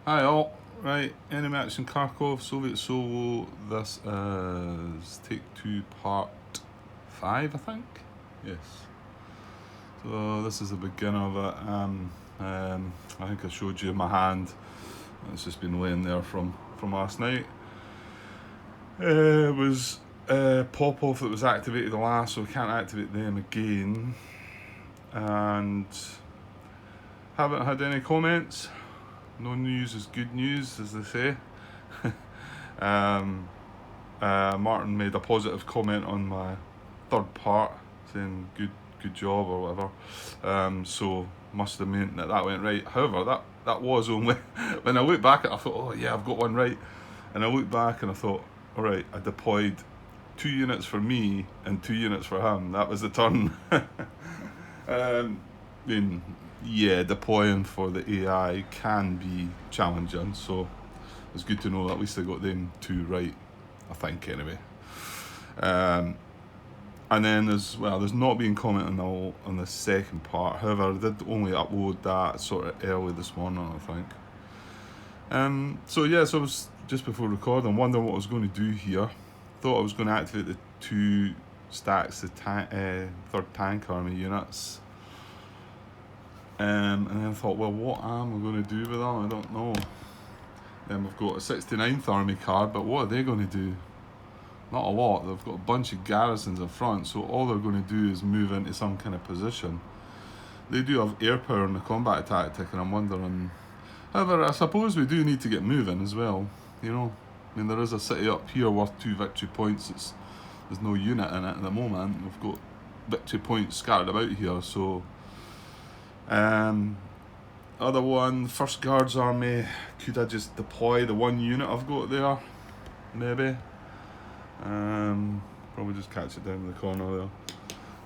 Hi all. Right, enemy action Kharkov, Soviet solo. This is take two, part 5, I think. Yes. So this is the beginning of it. I think I showed you my hand. It's just been laying there from last night. It was pop off that was activated last, so we can't activate them again. And haven't had any comments. No news is good news, as they say. Martin made a positive comment on my third part, saying good job or whatever. So must have meant that went right. However, that was only when I looked back at it, I thought, oh yeah, I've got one right. And I looked back and I thought, all right, I deployed 2 units for me and 2 units for him. That was the turn. I mean, yeah, deploying for the AI can be challenging, so it's good to know that at least I got them 2 right, I think, anyway. And then there's not been comment on the second part. However, I did only upload that sort of early this morning, I think. So I was just before recording, wondering what I was going to do here. Thought I was going to activate the 2 stacks of third tank army units. And then I thought, well, what am I going to do with them? I don't know. Then we've got a 69th army card, but what are they going to do? Not a lot. They've got a bunch of garrisons in front, so all they're going to do is move into some kind of position. They do have air power in the combat tactic, and I'm wondering. However, I suppose we do need to get moving as well. You know, I mean, there is a city up here worth 2 victory points. There's no unit in it at the moment. We've got victory points scattered about here, so. Other one, First Guards Army. Could I just deploy the 1 unit I've got there? Maybe. Probably just catch it down in the corner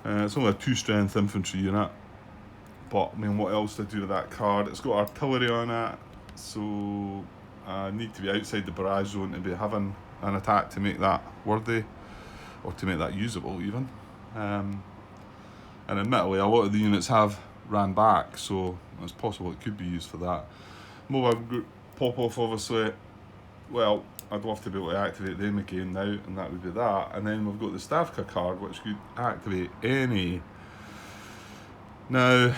there. It's only a 2 strength infantry unit, but I mean, what else to do with that card? It's got artillery on it, so I need to be outside the barrage zone to be having an attack to make that worthy, or to make that usable even. And admittedly, a lot of the units have ran back, so it's possible it could be used for that. Mobile group pop off, obviously. Well, I'd love to be able to activate them again now, and that would be that. And then we've got the Stavka card, which could activate any. Now,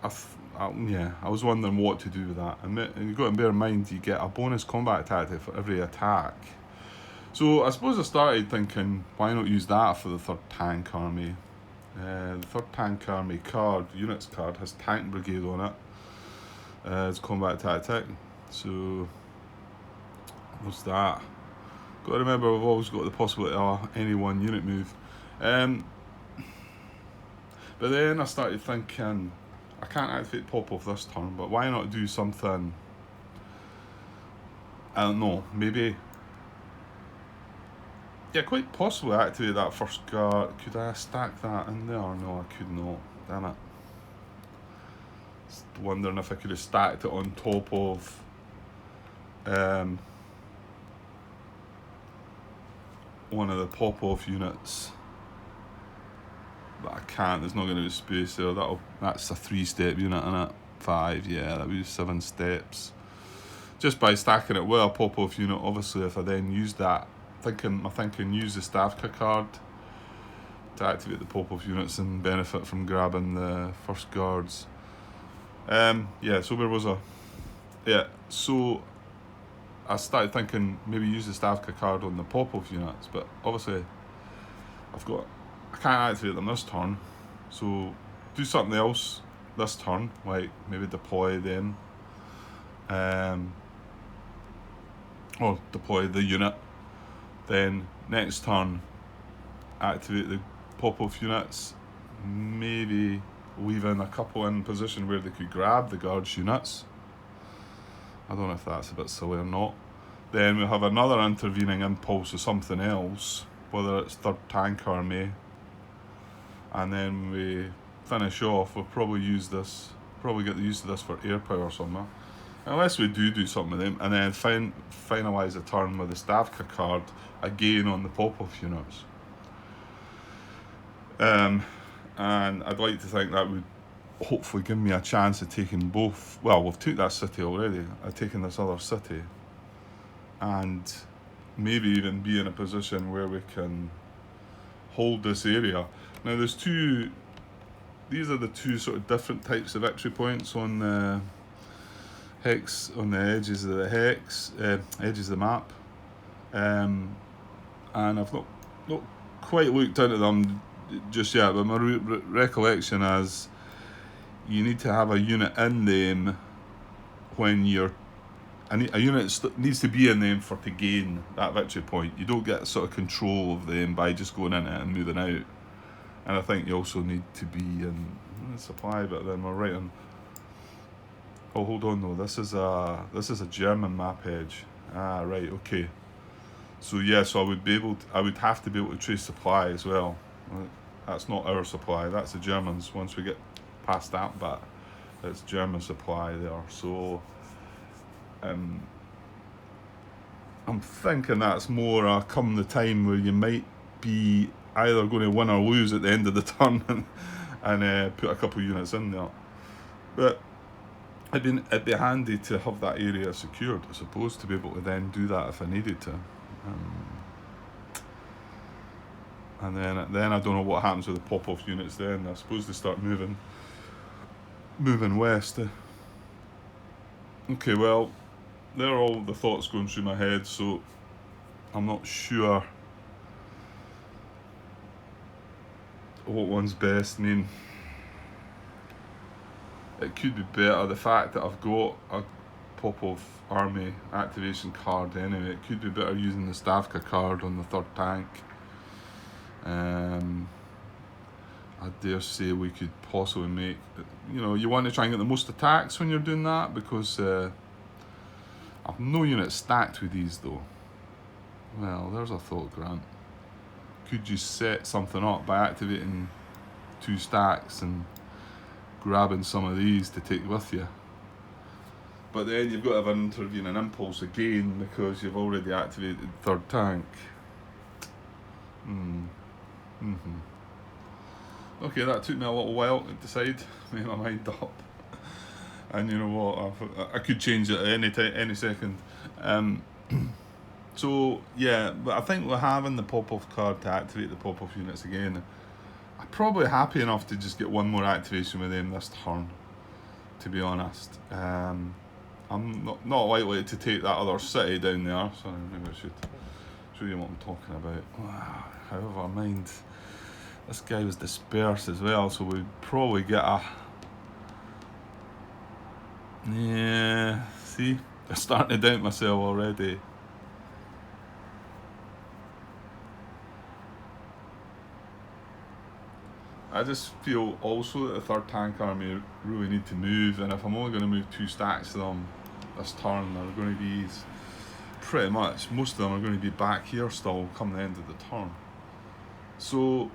I was wondering what to do with that. And you've got to bear in mind, you get a bonus combat tactic for every attack. So I suppose I started thinking, why not use that for the 3rd Tank Army? The 3rd Tank Army card, units card, has Tank Brigade on it. It's combat tactic. So what's that? Got to remember, we've always got the possibility of any 1 unit move. But then I started thinking, I can't activate pop off this turn, but why not do something? I don't know, maybe. Yeah, quite possibly activate that first guard. Could I stack that in there? No, I could not. Damn it. Just wondering if I could have stacked it on top of one of the pop-off units, but I can't. There's not going to be space there. That's a 3-step unit in it. 5, yeah, that would be 7 steps. Just by stacking it with a pop-off unit, obviously, if I then use that, I'm thinking use the Stavka card to activate the pop-off units and benefit from grabbing the First Guards. So where was I? Yeah, so I started thinking maybe use the Stavka card on the pop-off units, but obviously I can't activate them this turn, so do something else this turn, like maybe deploy them, or deploy the unit. Then next turn, activate the pop-off units, maybe leaving a couple in position where they could grab the guards units. I don't know if that's a bit silly or not. Then we'll have another intervening impulse of something else, whether it's 3rd Tank Army, and then we finish off. We'll probably get the use of this for air power somewhere, unless we do something with them, and then finalise the turn with the Stavka card again on the pop-off units. And I'd like to think that would hopefully give me a chance of taking both. Well, we've took that city already. I've taken this other city, and maybe even be in a position where we can hold this area. Now there's two, these are the two sort of different types of victory points on the hex, on the edges of the hex, edges of the map, and I've not quite looked into them just yet, but my recollection is you need to have a unit in them when you're, a unit needs to be in them for to gain that victory point. You don't get sort of control of them by just going in it and moving out. And I think you also need to be in the supply bit. Then we're right on. Oh, hold on though. This is a German map edge. Ah, right. Okay. So yeah, so I would have to be able to trace supply as well. That's not our supply. That's the Germans. Once we get past that bit, it's German supply there. So I'm thinking that's more come the time where you might be either going to win or lose at the end of the turn and put a couple of units in there. But it'd be handy to have that area secured, I suppose, to be able to then do that if I needed to. And then I don't know what happens with the pop-off units then. I suppose they start moving west. Okay, well, there are all the thoughts going through my head, so I'm not sure what one's best. I mean, it could be better. The fact that I've got a pop-off army activation card anyway, it could be better using the Stavka card on the third tank. I dare say we could possibly make, you want to try and get the most attacks when you're doing that, because I've no units stacked with these though. Well, there's a thought, Grant. Could you set something up by activating 2 stacks and grabbing some of these to take with you? But then you've got to have an intervening impulse again because you've already activated third tank. Okay, that took me a little while to decide, make my mind up. And you know what, I could change it at any second. So yeah, but I think we're having the pop-off card to activate the pop-off units again. I'm probably happy enough to just get one more activation with them this turn, to be honest. I'm not likely to take that other city down there, so maybe I should show you what I'm talking about. However, mind, this guy was dispersed as well, so we'd probably get a... Yeah, see? I'm starting to doubt myself already. I just feel also that the third tank army really need to move, and if I'm only going to move 2 stacks of them this turn, they're going to be pretty much, most of them are going to be back here still come the end of the turn. So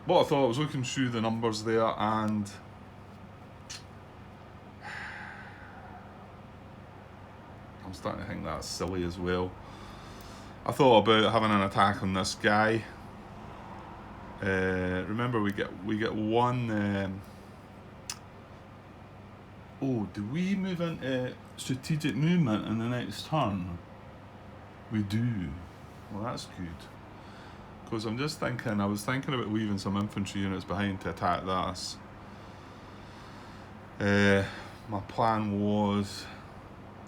what I thought, I was looking through the numbers there, and I'm starting to think that's silly as well. I thought about having an attack on this guy. Remember, we get one. Do we move into strategic movement in the next turn? We do. Well, that's good. Because I'm just thinking, I was thinking about leaving some infantry units behind to attack this. My plan was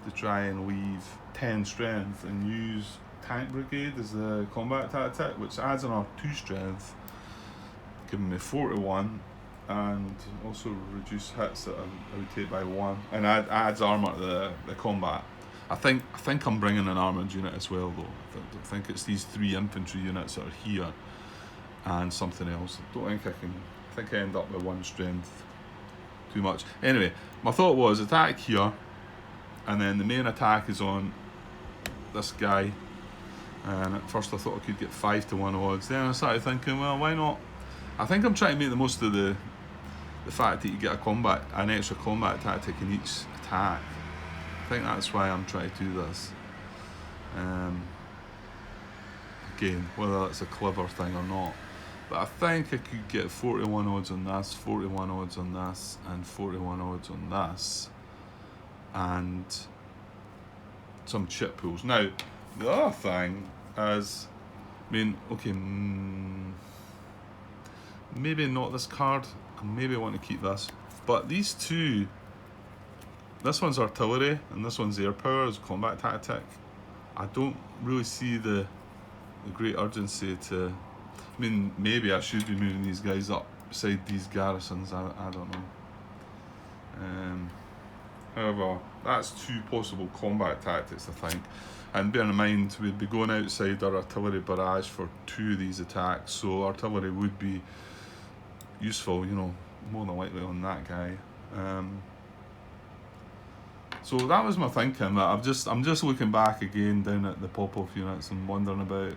to try and leave 10 strength and use tank brigade as the combat tactic, which adds another 2 strength, giving me 41, and also reduce hits that I would take by 1, and adds armour to the combat. I think I'm bringing an armoured unit as well though. I think it's these 3 infantry units that are here and something else. I think I end up with 1 strength. Too much. Anyway, my thought was attack here, and then the main attack is on this guy. And at first I thought I could get 5-1 odds. Then I started thinking, well, why not? I think I'm trying to make the most of the fact that you get an extra combat tactic in each attack. I think that's why I'm trying to do this. Again, whether it's a clever thing or not, But I think I could get 41 odds on this, 41 odds on this, and 41 odds on this. And some chip pools. Now, the other thing is, I mean, okay, maybe not this card. Maybe I want to keep this. But these two, this one's artillery and this one's air power as combat tactic. I don't really see the great urgency to. I mean, maybe I should be moving these guys up beside these garrisons. I don't know. However, that's two possible combat tactics, I think. And bear in mind, we'd be going outside our artillery barrage for two of these attacks, so artillery would be useful, you know, more than likely on that guy. So that was my thinking. I'm just looking back again down at the Popov units and wondering about,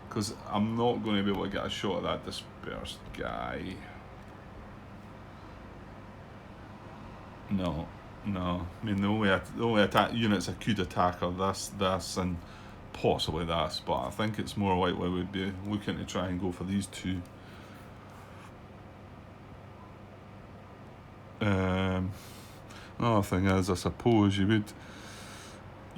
because I'm not going to be able to get a shot at that dispersed guy. No. I mean, the only attack units I could attack are this, and possibly this. But I think it's more likely we'd be looking to try and go for these two. Another thing is, I suppose you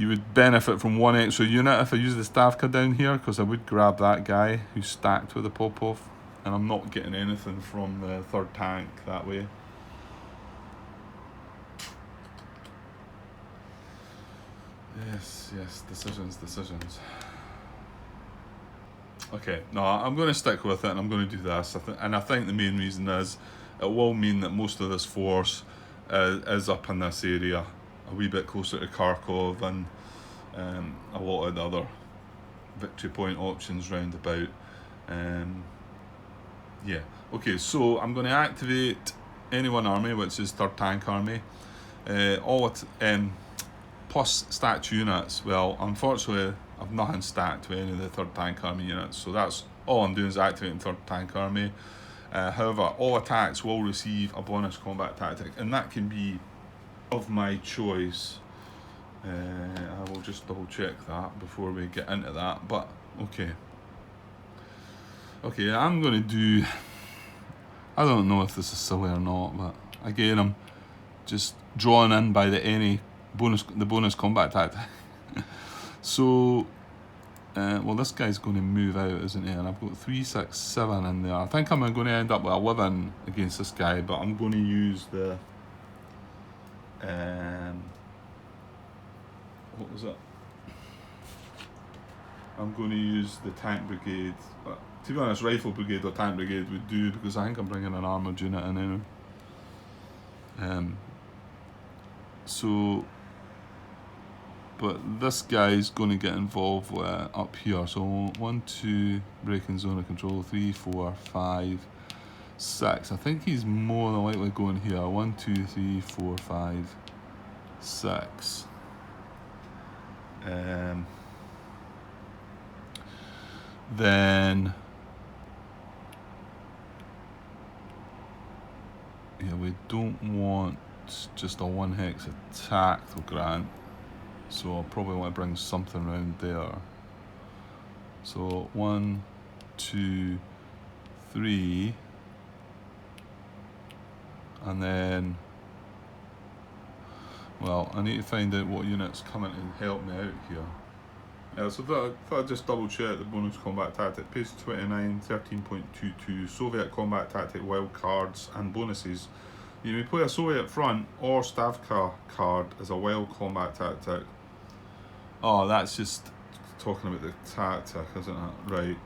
would benefit from one extra unit if I use the Stavka down here, because I would grab that guy who's stacked with the Popov, and I'm not getting anything from the third tank that way. Yes, decisions. Okay, no, I'm going to stick with it, and I'm going to do this. I think the main reason is it will mean that most of this force is up in this area, a wee bit closer to Kharkov and a lot of the other victory point options round about. Yeah, okay, so I'm going to activate any one army, which is 3rd Tank Army. Plus stacked units. Well, unfortunately, I've nothing stacked with any of the 3rd Tank Army units, so that's all I'm doing is activating 3rd Tank Army. However, all attacks will receive a bonus combat tactic, and that can be of my choice. I will just double check that before we get into that, but okay, I'm going to do, I don't know if this is silly or not, but again, I'm just drawn in by the bonus combat tactic. So well, this guy's going to move out, isn't he? And I've got 3, 6, 7 in there. I think I'm going to end up with 11 against this guy, but I'm going to use the what was it? I'm going to use the tank brigade. To be honest, rifle brigade or tank brigade would do, because I think I'm bringing an armoured unit in now. So, but this guy's going to get involved with up here. So 1, 2, breaking zone of control. 3, 4, 5, 6. I think he's more than likely going here. 1, 2, 3, 4, 5, 6. Then yeah, we don't want just a 1 hex attack to grant, so I'll probably want to bring something around there. So 1, 2, 3, and then, well, I need to find out what units come in and help me out here. So if I just double check the bonus combat tactic, page 29, 13.22, Soviet combat tactic, wild cards and bonuses. You may play a Soviet front or Stavka card as a wild combat tactic. Oh, that's just talking about the tactic, isn't it? Right.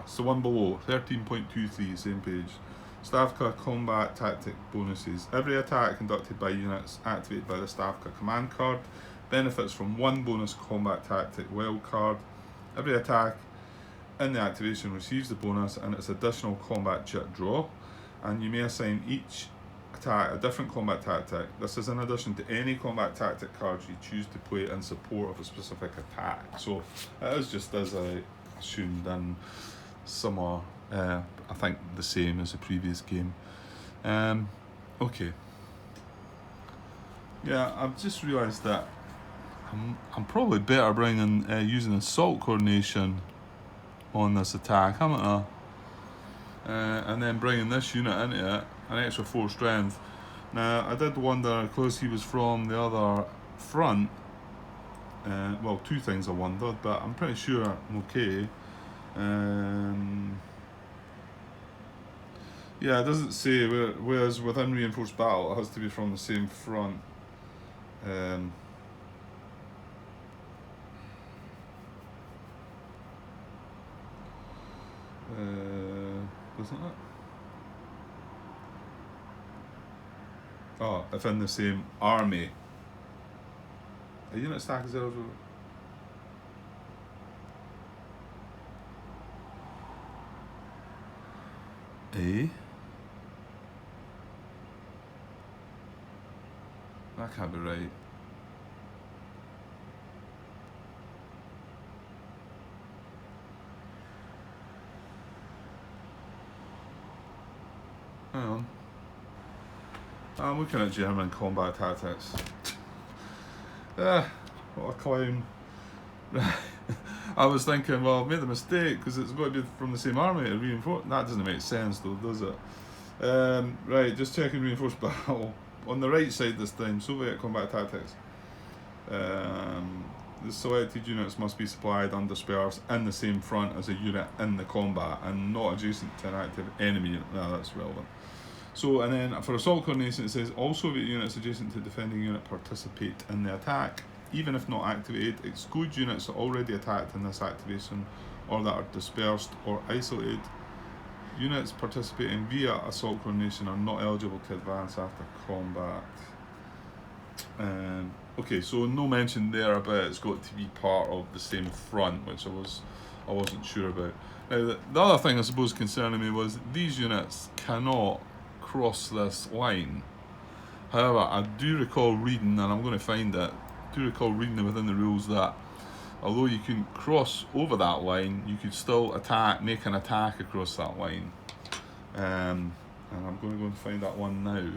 It's the one below, 13.23, same page. Stavka combat tactic bonuses. Every attack conducted by units activated by the Stavka command card benefits from 1 bonus combat tactic wild card. Every attack in the activation receives the bonus and its additional combat chip draw, and you may assign each attack a different combat tactic. This is in addition to any combat tactic cards you choose to play in support of a specific attack. So it is just as I assumed, and similar, I think the same as the previous game. Okay. Yeah, I've just realised that I'm probably better bringing using assault coordination on this attack, haven't I? And then bringing this unit into it, an extra 4 strength. Now, I did wonder how close he was from the other front. Well, 2 things I wondered, but I'm pretty sure I'm okay. Yeah, it doesn't say, whereas within reinforced battle, it has to be from the same front. Doesn't it? Oh, if in the same army. A unit stack is over. Eh? That can't be right. Hang on. I'm looking at German combat tactics. What a clown. I was thinking, well, I've made a mistake because it's got to be from the same army to reinforce. That doesn't make sense though, does it? Right, just checking reinforced battle. On the right side this time, Soviet combat tactics. The selected units must be supplied and dispersed in the same front as a unit in the combat and not adjacent to an active enemy unit. No, that's relevant. So, and then for assault coordination, it says all Soviet units adjacent to defending unit participate in the attack, even if not activated. Exclude units already attacked in this activation or that are dispersed or isolated. Units participating via assault coordination are not eligible to advance after combat. Okay, so no mention there about it's got to be part of the same front, which I wasn't sure about. Now, the other thing I suppose concerning me was these units cannot cross this line. However, I do recall reading, and I'm going to find it, within the rules that although you can cross over that line, you could still make an attack across that line. And I'm going to go and find that one now.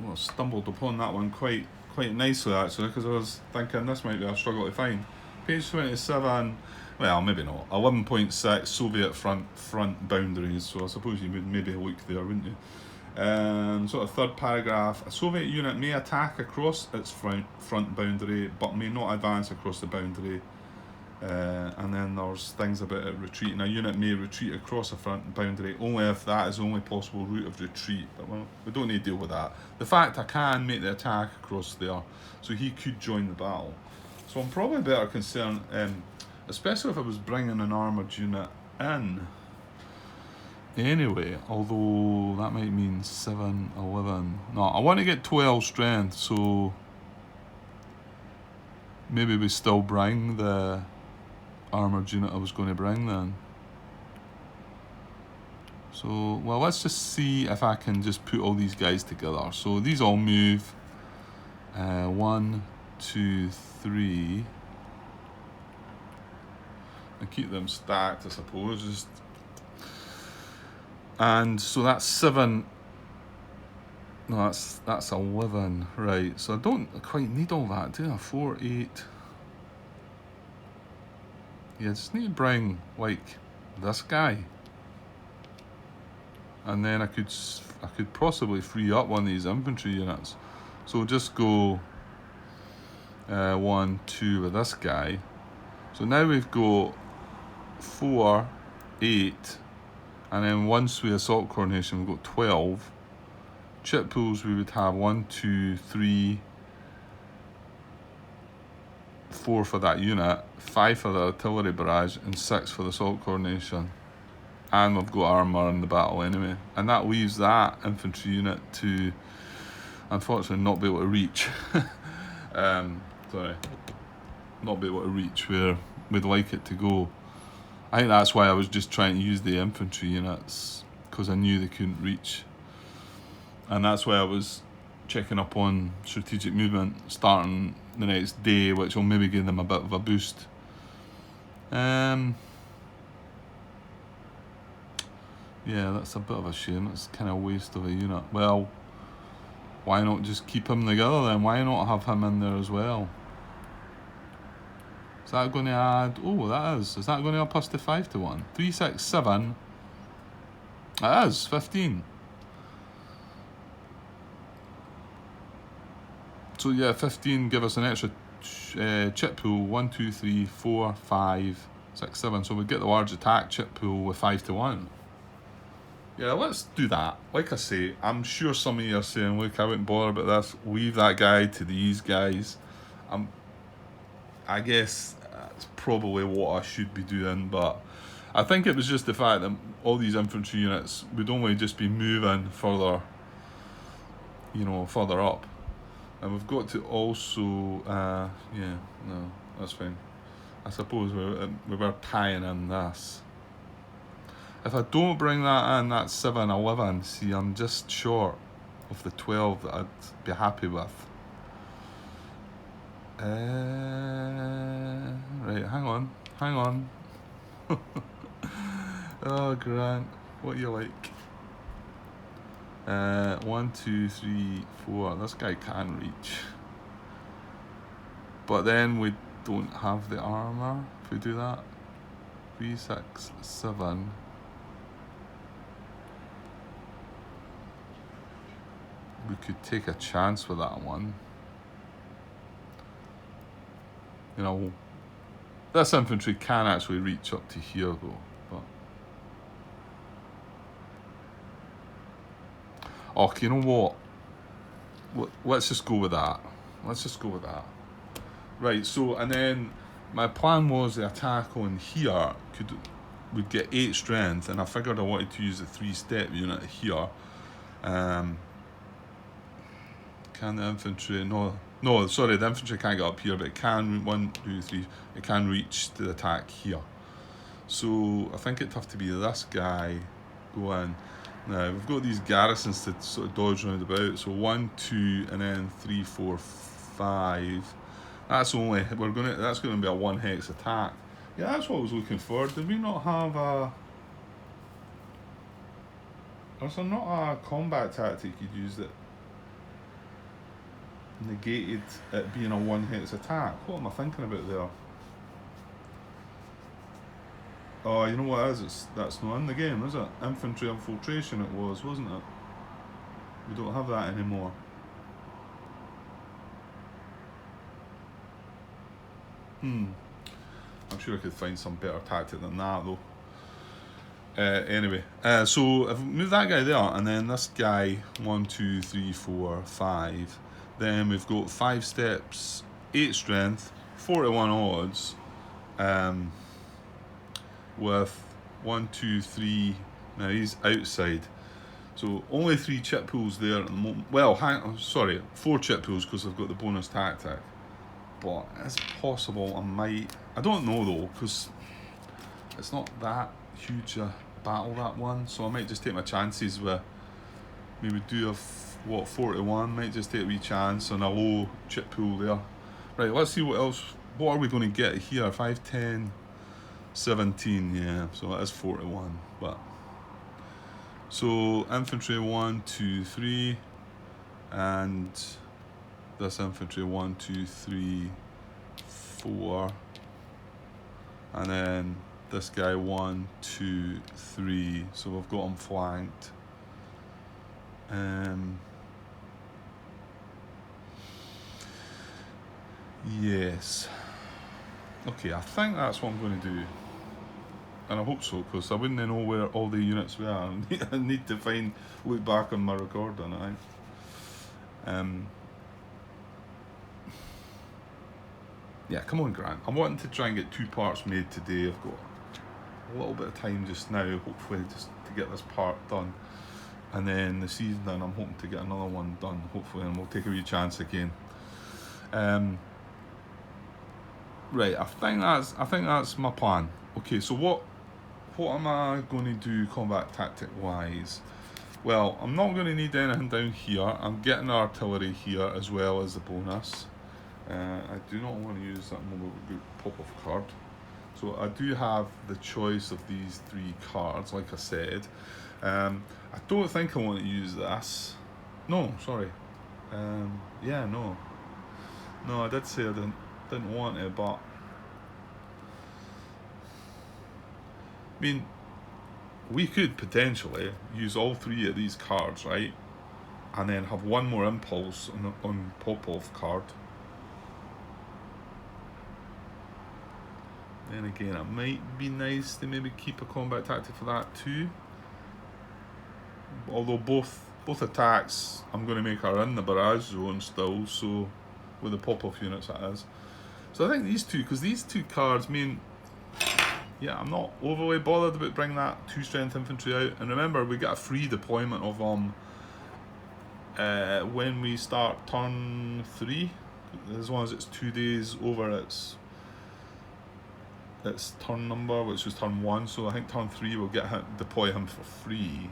Well, I stumbled upon that one quite nicely actually, because I was thinking this might be a struggle to find. Page 27, well, maybe not. 11.6 Soviet front boundaries. So I suppose you would maybe look there, wouldn't you? Sort of third paragraph. A Soviet unit may attack across its front boundary, but may not advance across the boundary. And then there's things about it retreating. A unit may retreat across a front boundary only if that is the only possible route of retreat. But we don't need to deal with that. The fact I can make the attack across there, so he could join the battle. So I'm probably better concerned, especially if I was bringing an armoured unit in. Anyway, although that might mean 7, 11. No, I want to get 12 strength, so maybe we still bring the armoured unit I was going to bring then. So, well, let's just see if I can just put all these guys together. So these all move 1, 2, 3. And keep them stacked, I suppose. And so that's 7. No, that's 11, right? So I don't quite need all that, do I? 4, 8. Yeah, I just need to bring like this guy, and then I could possibly free up one of these infantry units. So just go 1, 2 with this guy. So now we've got 4, 8, and then once we assault coordination, we've got 12. Chip pools we would have 1, 2, 3, 4 for that unit, 5 for the artillery barrage, and 6 for the assault coordination. And we've got armour in the battle anyway. And that leaves that infantry unit to, unfortunately, not be able to reach. Not be able to reach where we'd like it to go. I think that's why I was just trying to use the infantry units, because I knew they couldn't reach. And that's why I was checking up on strategic movement starting the next day, which will maybe give them a bit of a boost. Yeah, that's a bit of a shame. It's kind of a waste of a unit. Well, why not just keep him together then? Why not have him in there as well? Is that going to add... Oh, that is. Is that going to up us to 5 to 1? 3, 6, 7. It is. 15. So yeah, 15 give us an extra chip pool. 1, 2, 3, 4, 5, 6, 7. So we get the large attack chip pool with 5 to 1. Yeah, let's do that. Like I say, I'm sure some of you are saying, look, I wouldn't bother about this. Leave that guy to these guys. I guess that's probably what I should be doing, but I think it was just the fact that all these infantry units would only just be moving further, you know, further up. And we've got to also, yeah, no, that's fine. I suppose we were tying in this. If I don't bring that in, that's 7, 11. See, I'm just short of the 12 that I'd be happy with. Right, hang on. Oh, Grant, what you like? 1, 2, 3, 4. This guy can reach. But then we don't have the armor if we do that. 3, 6, 7. We could take a chance with that one. You know, this infantry can actually reach up to here though. But okay, you know what? Let's just go with that. Right, so, and then my plan was the attack on here would get 8 strength, and I figured I wanted to use the 3-step unit here. Can the infantry, no, sorry, the infantry can't get up here, but it can, 1, 2, 3, it can reach the attack here. So I think it'd have to be this guy go in. Now we've got these garrisons to sort of dodge around about. So 1, 2, and then 3, 4, 5. That's going to be a 1 hex attack. Yeah, that's what I was looking for. Did we not have a? Was there not a combat tactic you'd use that negated it being a 1 hex attack? What am I thinking about there? Oh, you know what it is? That's not in the game, is it? Infantry infiltration it was, wasn't it? We don't have that anymore. I'm sure I could find some better tactic than that though. Anyway, so if we move that guy there, and then this guy, 1, 2, 3, 4, 5. Then we've got 5 steps, 8 strength, 41 odds, with 1, 2, 3. Now he's outside, so only 3 chip pools there at the moment. Well, 4 chip pools because I've got the bonus tactic. But it's possible I don't know though, because it's not that huge a battle, that one, so I might just take my chances with maybe do a 4 to 1, might just take a wee chance on a low chip pool there. Right, let's see what else, what are we going to get here? 5, 10, 17, yeah, so that is 4 to 1, but so infantry 1, 2, 3, and this infantry 1, 2, 3, 4, and then this guy 1, 2, 3. So we've got him flanked. Yes. Okay, I think that's what I'm going to do, and I hope so, because I wouldn't know where all the units were. I need to look back on my recording. Yeah, come on, Grant. I'm wanting to try and get 2 parts made today. I've got a little bit of time just now, hopefully, just to get this part done. And then this evening, I'm hoping to get another one done, hopefully, and we'll take a wee chance again. Right, I think that's my plan. Okay, so what am I going to do combat tactic wise? Well, I'm not going to need anything down here. I'm getting artillery here as well as the bonus. I do not want to use that mobile group pop-off card. So I do have the choice of these 3 cards, like I said. I don't think I want to use this. No, sorry. Yeah, no. No, I did say I didn't want it, but I mean, we could potentially use all three of these cards, right? And then have one more impulse on Popov card. Then again, it might be nice to maybe keep a combat tactic for that too. Although both attacks I'm going to make are in the barrage zone still, so with the Popov units that is. So I think these two, because these two cards mean, yeah, I'm not overly bothered about bringing that 2 strength infantry out. And remember, we get a free deployment of when we start turn 3, as long as it's 2 days over its turn number, which was turn 1. So I think turn 3 will deploy him for free.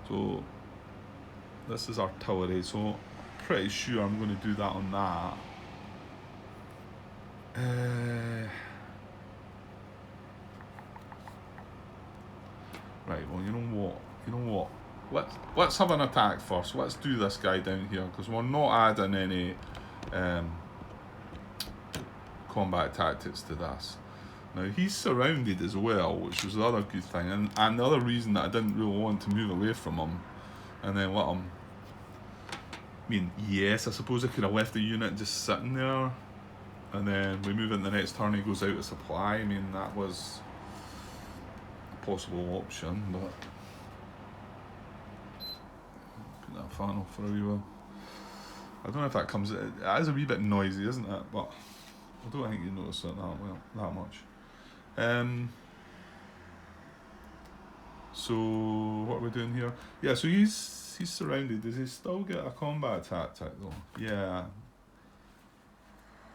So this is artillery, so pretty sure I'm going to do that on that. Right, well, you know what? Let's have an attack first. Let's do this guy down here, because we're not adding any combat tactics to this. Now, he's surrounded as well, which was the other good thing, and the other reason that I didn't really want to move away from him and then let him. I mean, yes, I suppose I could have left the unit just sitting there, and then we move in the next turn, he goes out of supply. I mean, that was a possible option, but put that fan off for a wee while. I don't know if that comes. It is a wee bit noisy, isn't it? But I don't think you notice it that much. So what are we doing here? Yeah, so he's surrounded. Does he still get a combat tactic though? Yeah.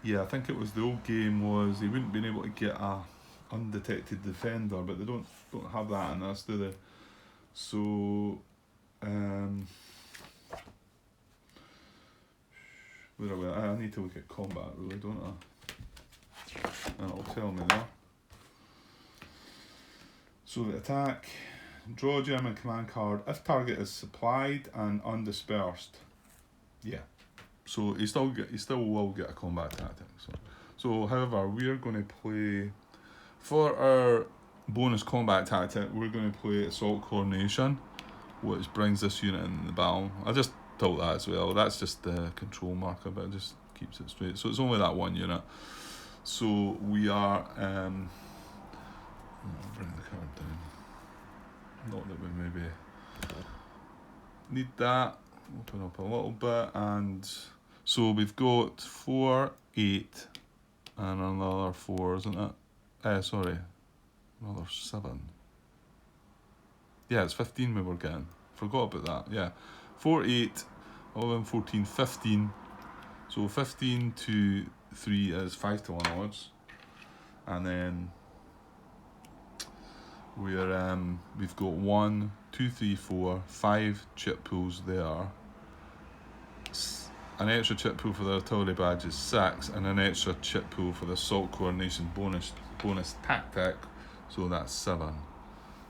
Yeah, I think it was the old game was he wouldn't been able to get a undetected defender, but they don't have that in this, do they? So where are we? I need to look at combat really, don't I? And it'll tell me there. So the attack, draw a German command card if target is supplied and undispersed. Yeah. So he still will get a combat tactic. So however, we're going to play for our bonus combat tactic. We're going to play Assault Coordination, which brings this unit in the battle. I just told that as well. That's just the control marker, but it just keeps it straight. So it's only that one unit. So we are. I'll bring the card down. Not that we maybe need that. Open up a little bit, and so we've got 4, 8, and another 4, isn't it? Sorry, another 7. Yeah, it's 15 we were getting. Forgot about that. Yeah, 4, 8, 11, 14, 15. So 15 to 3 is 5 to 1 odds, and then we've got 1, 2, 3, 4, 5 chip pools there. An extra chip pool for the artillery badge is 6, and an extra chip pool for the assault coordination bonus tactic, so that's 7.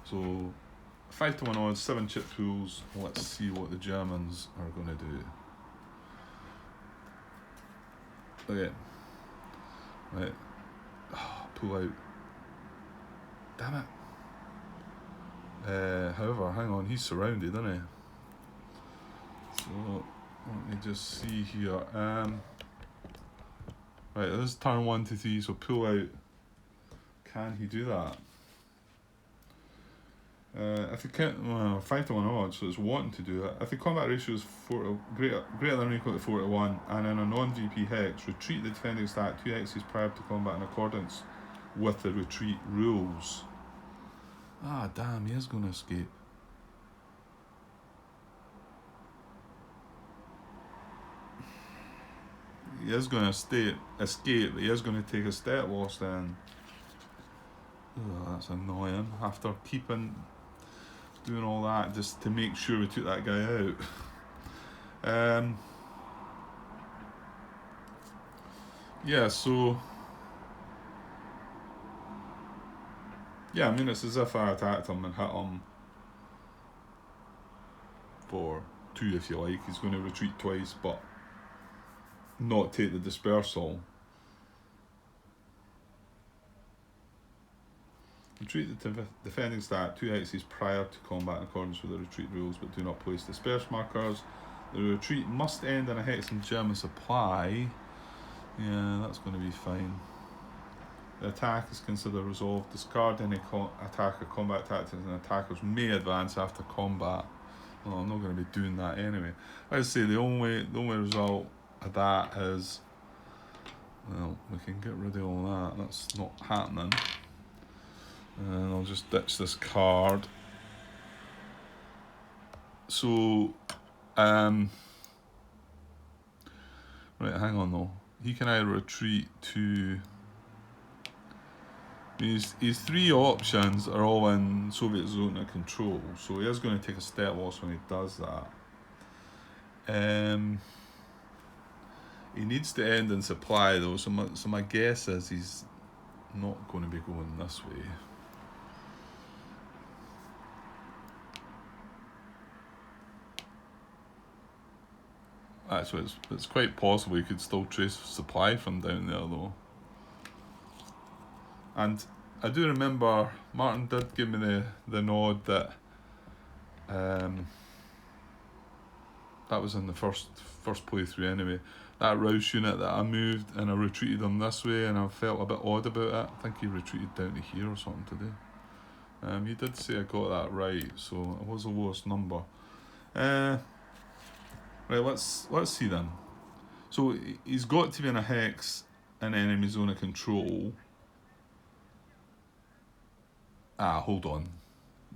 So 5 to 1 odds, 7 chip pools. Let's see what the Germans are going to do. Okay. Right. Pull out. Damn it. However, hang on, he's surrounded, isn't he? So let me just see here. Right, this is turn 1 to 3, so pull out. Can he do that? If he can't, 5 to 1 odds, so it's wanting to do that. If the combat ratio is greater than or equal to 4 to 1, and in a non-VP hex, retreat the defending stat 2 hexes prior to combat in accordance with the retreat rules. Ah, damn, he is going to escape. He is going to escape, but he is going to take a step loss then. Oh, that's annoying. After doing all that just to make sure we took that guy out. Yeah, so yeah, I mean, it's as if I attacked him and hit him for 2 if you like. He's going to retreat twice, but not take the dispersal. Retreat the defending stat 2 hexes prior to combat in accordance with the retreat rules, but do not place disperse markers. The retreat must end in a hex and German supply. Yeah, that's going to be fine. The attack is considered resolved. Discard any attack or combat tactics, and attackers may advance after combat. Well, I'm not going to be doing that anyway. I'd say the only result of that is, well, we can get rid of all that. That's not happening. And I'll just ditch this card. So, right, hang on though. He can either retreat to... His three options are all in Soviet zone of control, so he is going to take a step loss when he does that. He needs to end in supply though, so my guess is he's not going to be going this way. Actually, it's quite possible he could still trace supply from down there though. And I do remember Martin did give me the nod that that was in the first playthrough anyway. That Raus unit that I moved and I retreated him this way, and I felt a bit odd about it. I think he retreated down to here or something today. He did say I got that right, so it was the lowest number. Right, let's see then. So he's got to be in a hex in enemy zone of control. Hold on.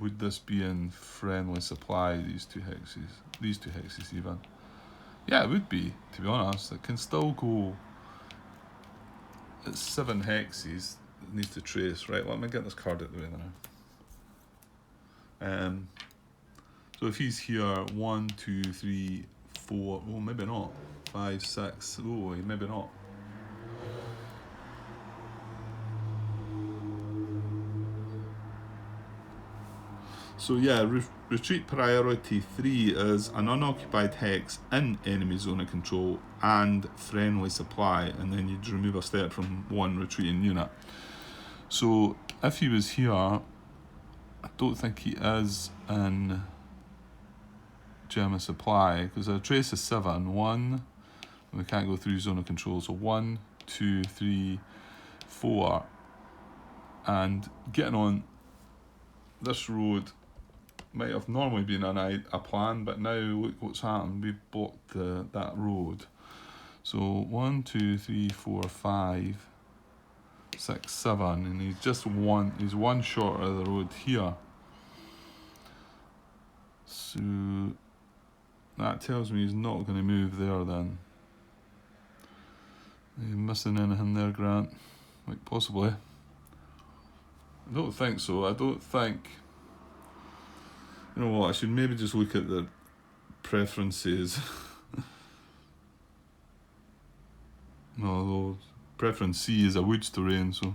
Would this be in friendly supply, these two hexes? These two hexes even? Yeah, it would be, to be honest. It can still go... It's 7 hexes it needs to trace. Right, let me get this card out of the way now. So if he's here, 1, 2, 3, 4... Oh, maybe not. 5, 6... Oh, maybe not. So yeah, retreat priority 3 is an unoccupied hex in enemy zone of control and friendly supply, and then you'd remove a step from one retreating unit. So if he was here, I don't think he is in German supply, because a trace is 7. 1, and we can't go through zone of control, so 1, 2, 3, 4, and getting on this road might have normally been a plan, but now look what's happened. We've blocked that road. So 1, 2, 3, 4, 5, 6, 7, and he's one short of the road here. So that tells me he's not going to move there then. Are you missing anything there, Grant? Like possibly. I don't think so. I don't think... You know what, I should maybe just look at the preferences. No, preference C is a woods terrain, so...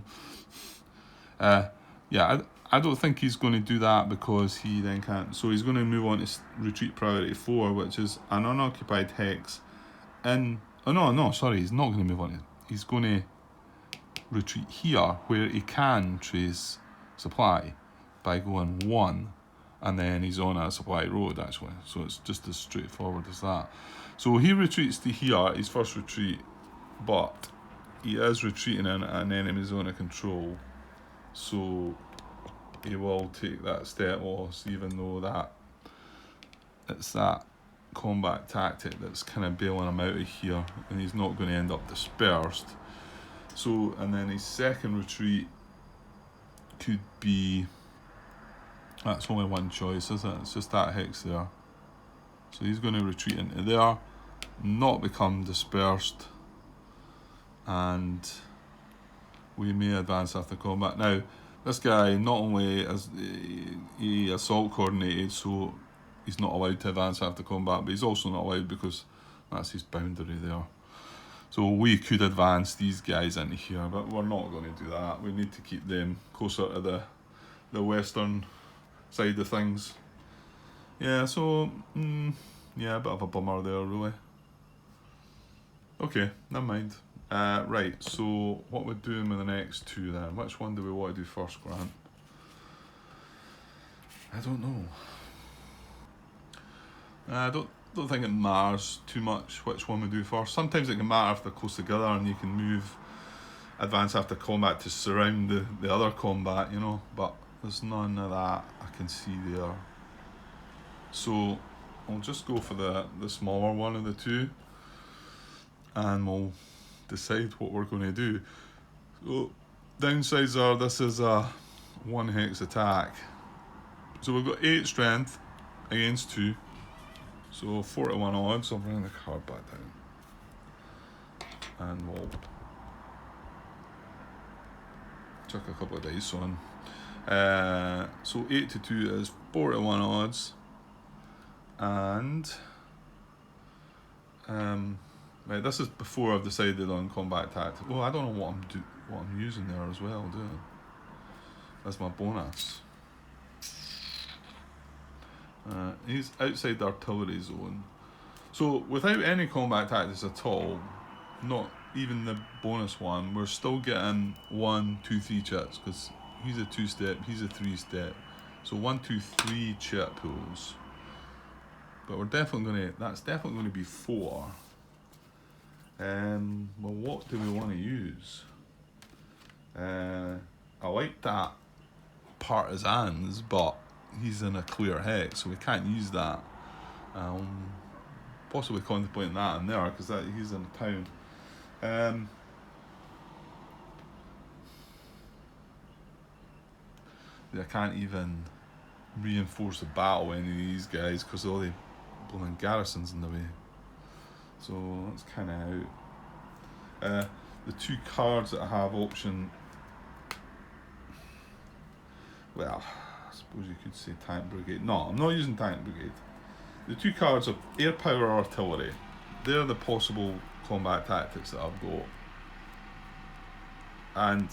yeah, I don't think he's going to do that because he then can't... So he's going to move on to retreat priority 4, which is an unoccupied hex in... Oh, no, sorry, he's not going to move on. He's going to retreat here, where he can trace supply by going 1. And then he's on a supply road, actually. So it's just as straightforward as that. So he retreats to here, his first retreat, but he is retreating in an enemy zone of control. So he will take that step loss, even though it's that combat tactic that's kind of bailing him out of here, and he's not going to end up dispersed. So, and then his second retreat could be... That's only one choice, isn't it? It's just that hex there. So he's going to retreat into there, not become dispersed, and we may advance after combat. Now, this guy not only is he assault coordinated, so he's not allowed to advance after combat, but he's also not allowed because that's his boundary there. So we could advance these guys into here, but we're not going to do that. We need to keep them closer to the western side of things. Yeah, so yeah, a bit of a bummer there, really. Okay, never mind. Right, so what we're doing with the next two then? Which one do we want to do first, Grant? I don't know. I don't think it matters too much which one we do first. Sometimes it can matter if they're close together and you can move advance after combat to surround the other combat, you know, but there's none of that I can see there. So I'll just go for the smaller one of the two and we'll decide what we're going to do. So downsides are this is a 1 hex attack. So we've got 8 strength against 2. So 4-1 odds. I'll bring the card back down. And we'll chuck a couple of dice on. So 8-2 is 4-1 odds. And right, this is before I've decided on combat tactics. Well, I don't know what I'm using there as well, do I? That's my bonus. He's outside the artillery zone. So without any combat tactics at all, not even the bonus one, we're still getting 1, 2, 3 chips because he's a 2-step, he's a 3-step. So 1, 2, 3 chip pools. But we're definitely that's definitely going to be 4. Well, what do we want to use? I like that partisans, but he's in a clear hex, so we can't use that. Possibly contemplating that in there because he's in a town. I can't even reinforce the battle with any of these guys because all the blooming garrisons in the way. So that's kind of out. The 2 cards that I have option. Well, I suppose you could say tank brigade. No, I'm not using tank brigade. The 2 cards of air power artillery. They're the possible combat tactics that I've got. And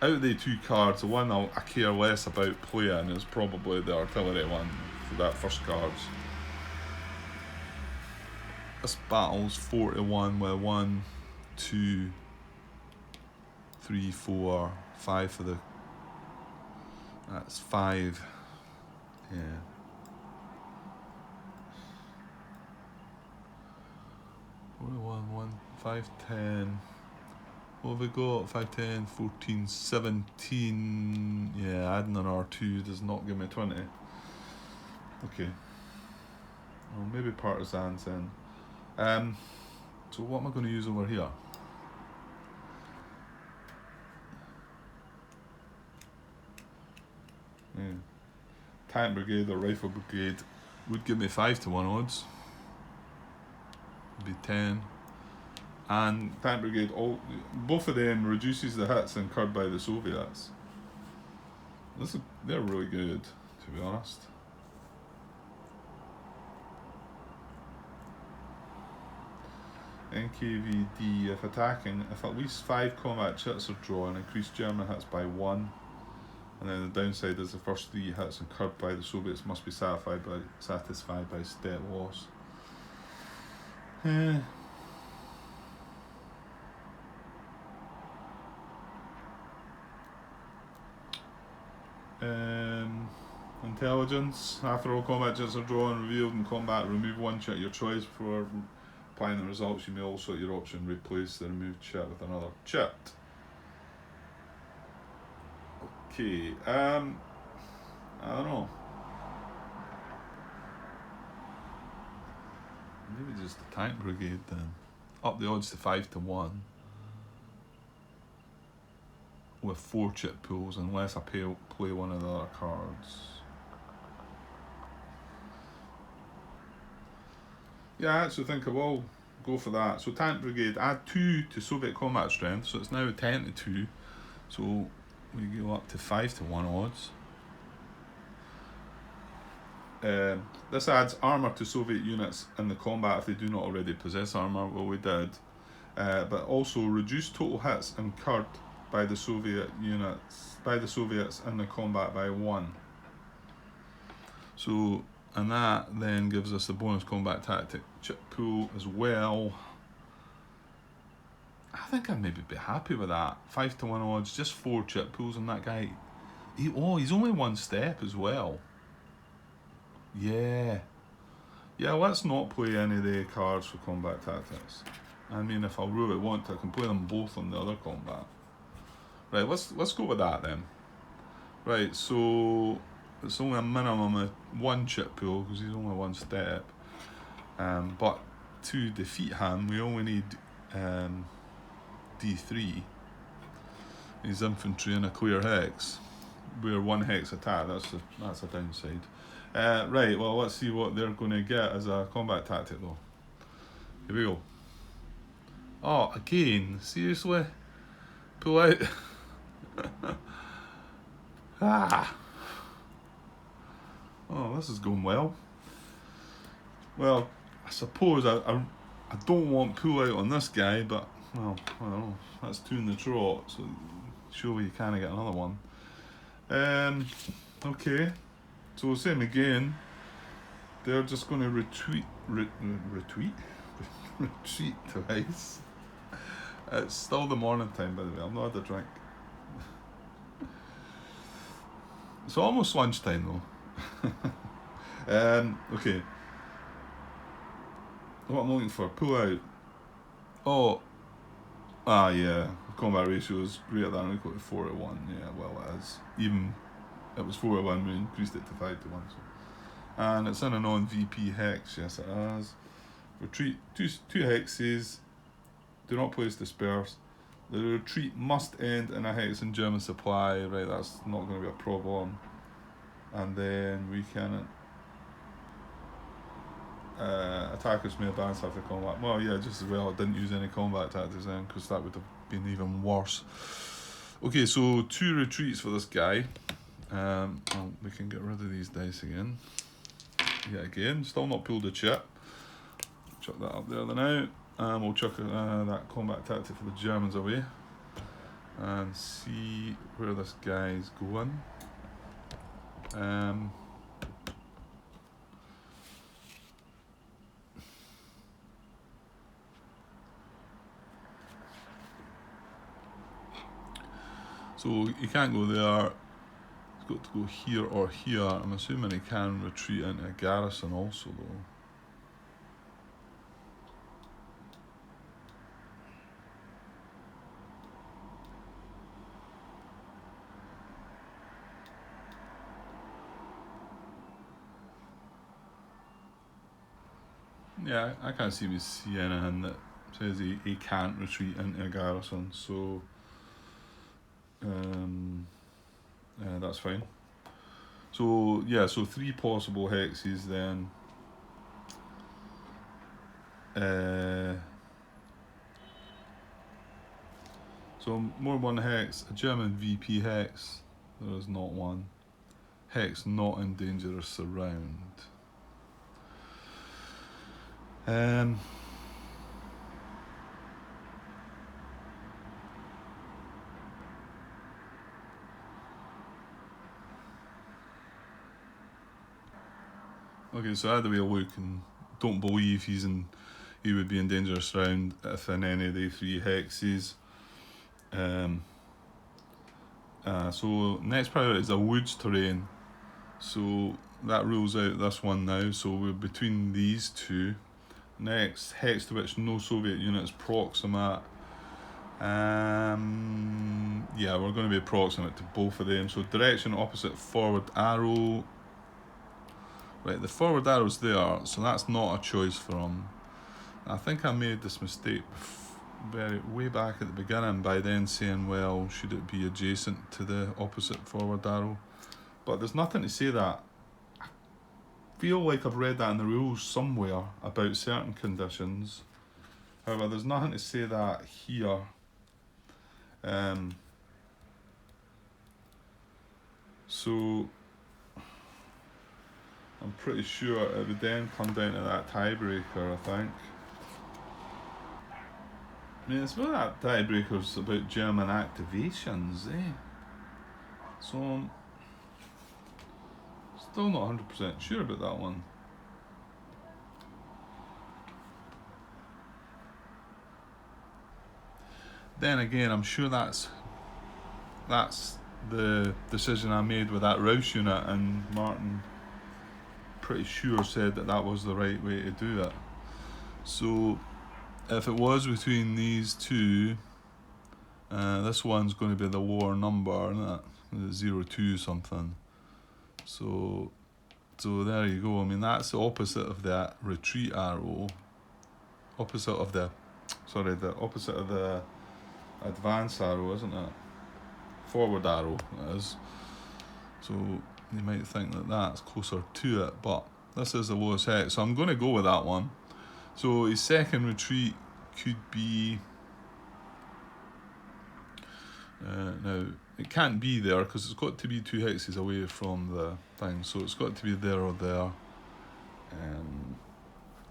out of the 2 cards, the one I care less about playing is probably the artillery one for that first cards. This battle's 4-1 with 1, 2, 3, 4, 5 for the. That's 5. Yeah. One, 5, 10. What have we got? 5, 10, 14, 17. Yeah, adding an R2 does not give me 20. Okay. Well, maybe partisans then. So what am I going to use over here? Yeah. Tank brigade or rifle brigade would give me 5-1 odds. Would be 10. And tank brigade, both of them reduces the hits incurred by the Soviets. They're really good, to be honest. NKVD, if attacking, if at least 5 combat hits are drawn, increase German hits by 1. And then the downside is the first 3 hits incurred by the Soviets must be satisfied by step loss. Intelligence. After all combat chits are drawn, revealed in combat, remove 1 chit your choice. Before applying the results, you may also at your option replace the removed chit with another chit. Okay, I don't know. Maybe just the tank brigade then. Up the odds to 5-1. With 4 chip pools unless I play one of the other cards. Yeah, I actually think I will go for that. So tank brigade, add 2 to Soviet combat strength, so it's now 10-2. So we go up to 5-1 odds. This adds armour to Soviet units in the combat if they do not already possess armour. Well, we did. But also reduce total hits incurred by the Soviets in the combat by 1. So, and that then gives us the bonus combat tactic chip pool as well. I think I'd maybe be happy with that. 5-1 odds, just 4 chip pools on that guy. He's only 1 step as well. Yeah. Yeah, let's not play any of the cards for combat tactics. I mean, if I really want to, I can play them both on the other combat. Right, let's go with that then. Right, so it's only a minimum of 1 chip pool because he's only 1 step. But to defeat him, we only need D3. His infantry and a clear hex. We're 1 hex attack. That's a downside. Right, well, let's see what they're going to get as a combat tactic though. Here we go. Oh, again, seriously? Pull out. Ah. Oh, this is going well. Well, I suppose I don't want pull out on this guy, but well, I don't know. That's 2 in the trot, so surely you can't get another one. Okay. So same again. They're just going to retreat twice. It's still the morning time, by the way. I've not had a drink. It's almost lunchtime though. Okay. What I'm looking for, pull out. Oh, yeah. Combat ratio is greater than or equal to 4:1. Yeah, well it is. Even it was 4:1, we increased it to 5:1. So. And it's in a non-VP hex. Yes, it is. Retreat 2 hexes. Do not place disperse. The retreat must end in a hex in German supply. Right, that's not going to be a problem. And then we can attackers may advance after combat. Well, yeah, just as well I didn't use any combat tactics then, because that would have been even worse. Okay, so 2 retreats for this guy. Well, we can get rid of these dice again. Yeah, again, still not pulled a chip. Chuck that up there now. And we'll chuck that combat tactic for the Germans away. And see where this guy's going. So he can't go there. He's got to go here or here. I'm assuming he can retreat into a garrison also though. Yeah, I can't see anything that says he can't retreat into a garrison, so that's fine. So yeah, so 3 possible hexes then. So more 1 hex, a German VP hex. There is not one. Hex not in dangerous surround. Okay, so I had a way of look and don't believe he would be in dangerous surround if in any of the 3 hexes. So next priority is a woods terrain. So that rules out this one now. So we're between these 2. Next, hex to which no Soviet units proximate. Yeah, we're going to be proximate to both of them. So direction opposite forward arrow. Right, the forward arrow's there, so that's not a choice for him. I think I made this mistake way back at the beginning by then saying, well, should it be adjacent to the opposite forward arrow? But there's nothing to say that. I feel like I've read that in the rules somewhere about certain conditions. However, there's nothing to say that here. So I'm pretty sure it would then come down to that tiebreaker, I think. I mean, it's about that tiebreaker's about German activations, eh? So I'm still not 100% sure about that one. Then again, I'm sure that's the decision I made with that Raus unit and Martin pretty sure said that that was the right way to do it. So if it was between these two, this one's going to be the lower number, isn't it? 02 something. So there you go. I mean, that's the opposite of that retreat arrow. Opposite of the advance arrow, isn't it? Forward arrow, that is. So you might think that that's closer to it, but this is the lowest hex. So I'm going to go with that one. So his second retreat could be... now, it can't be there because it's got to be 2 hexes away from the thing. So it's got to be there or there.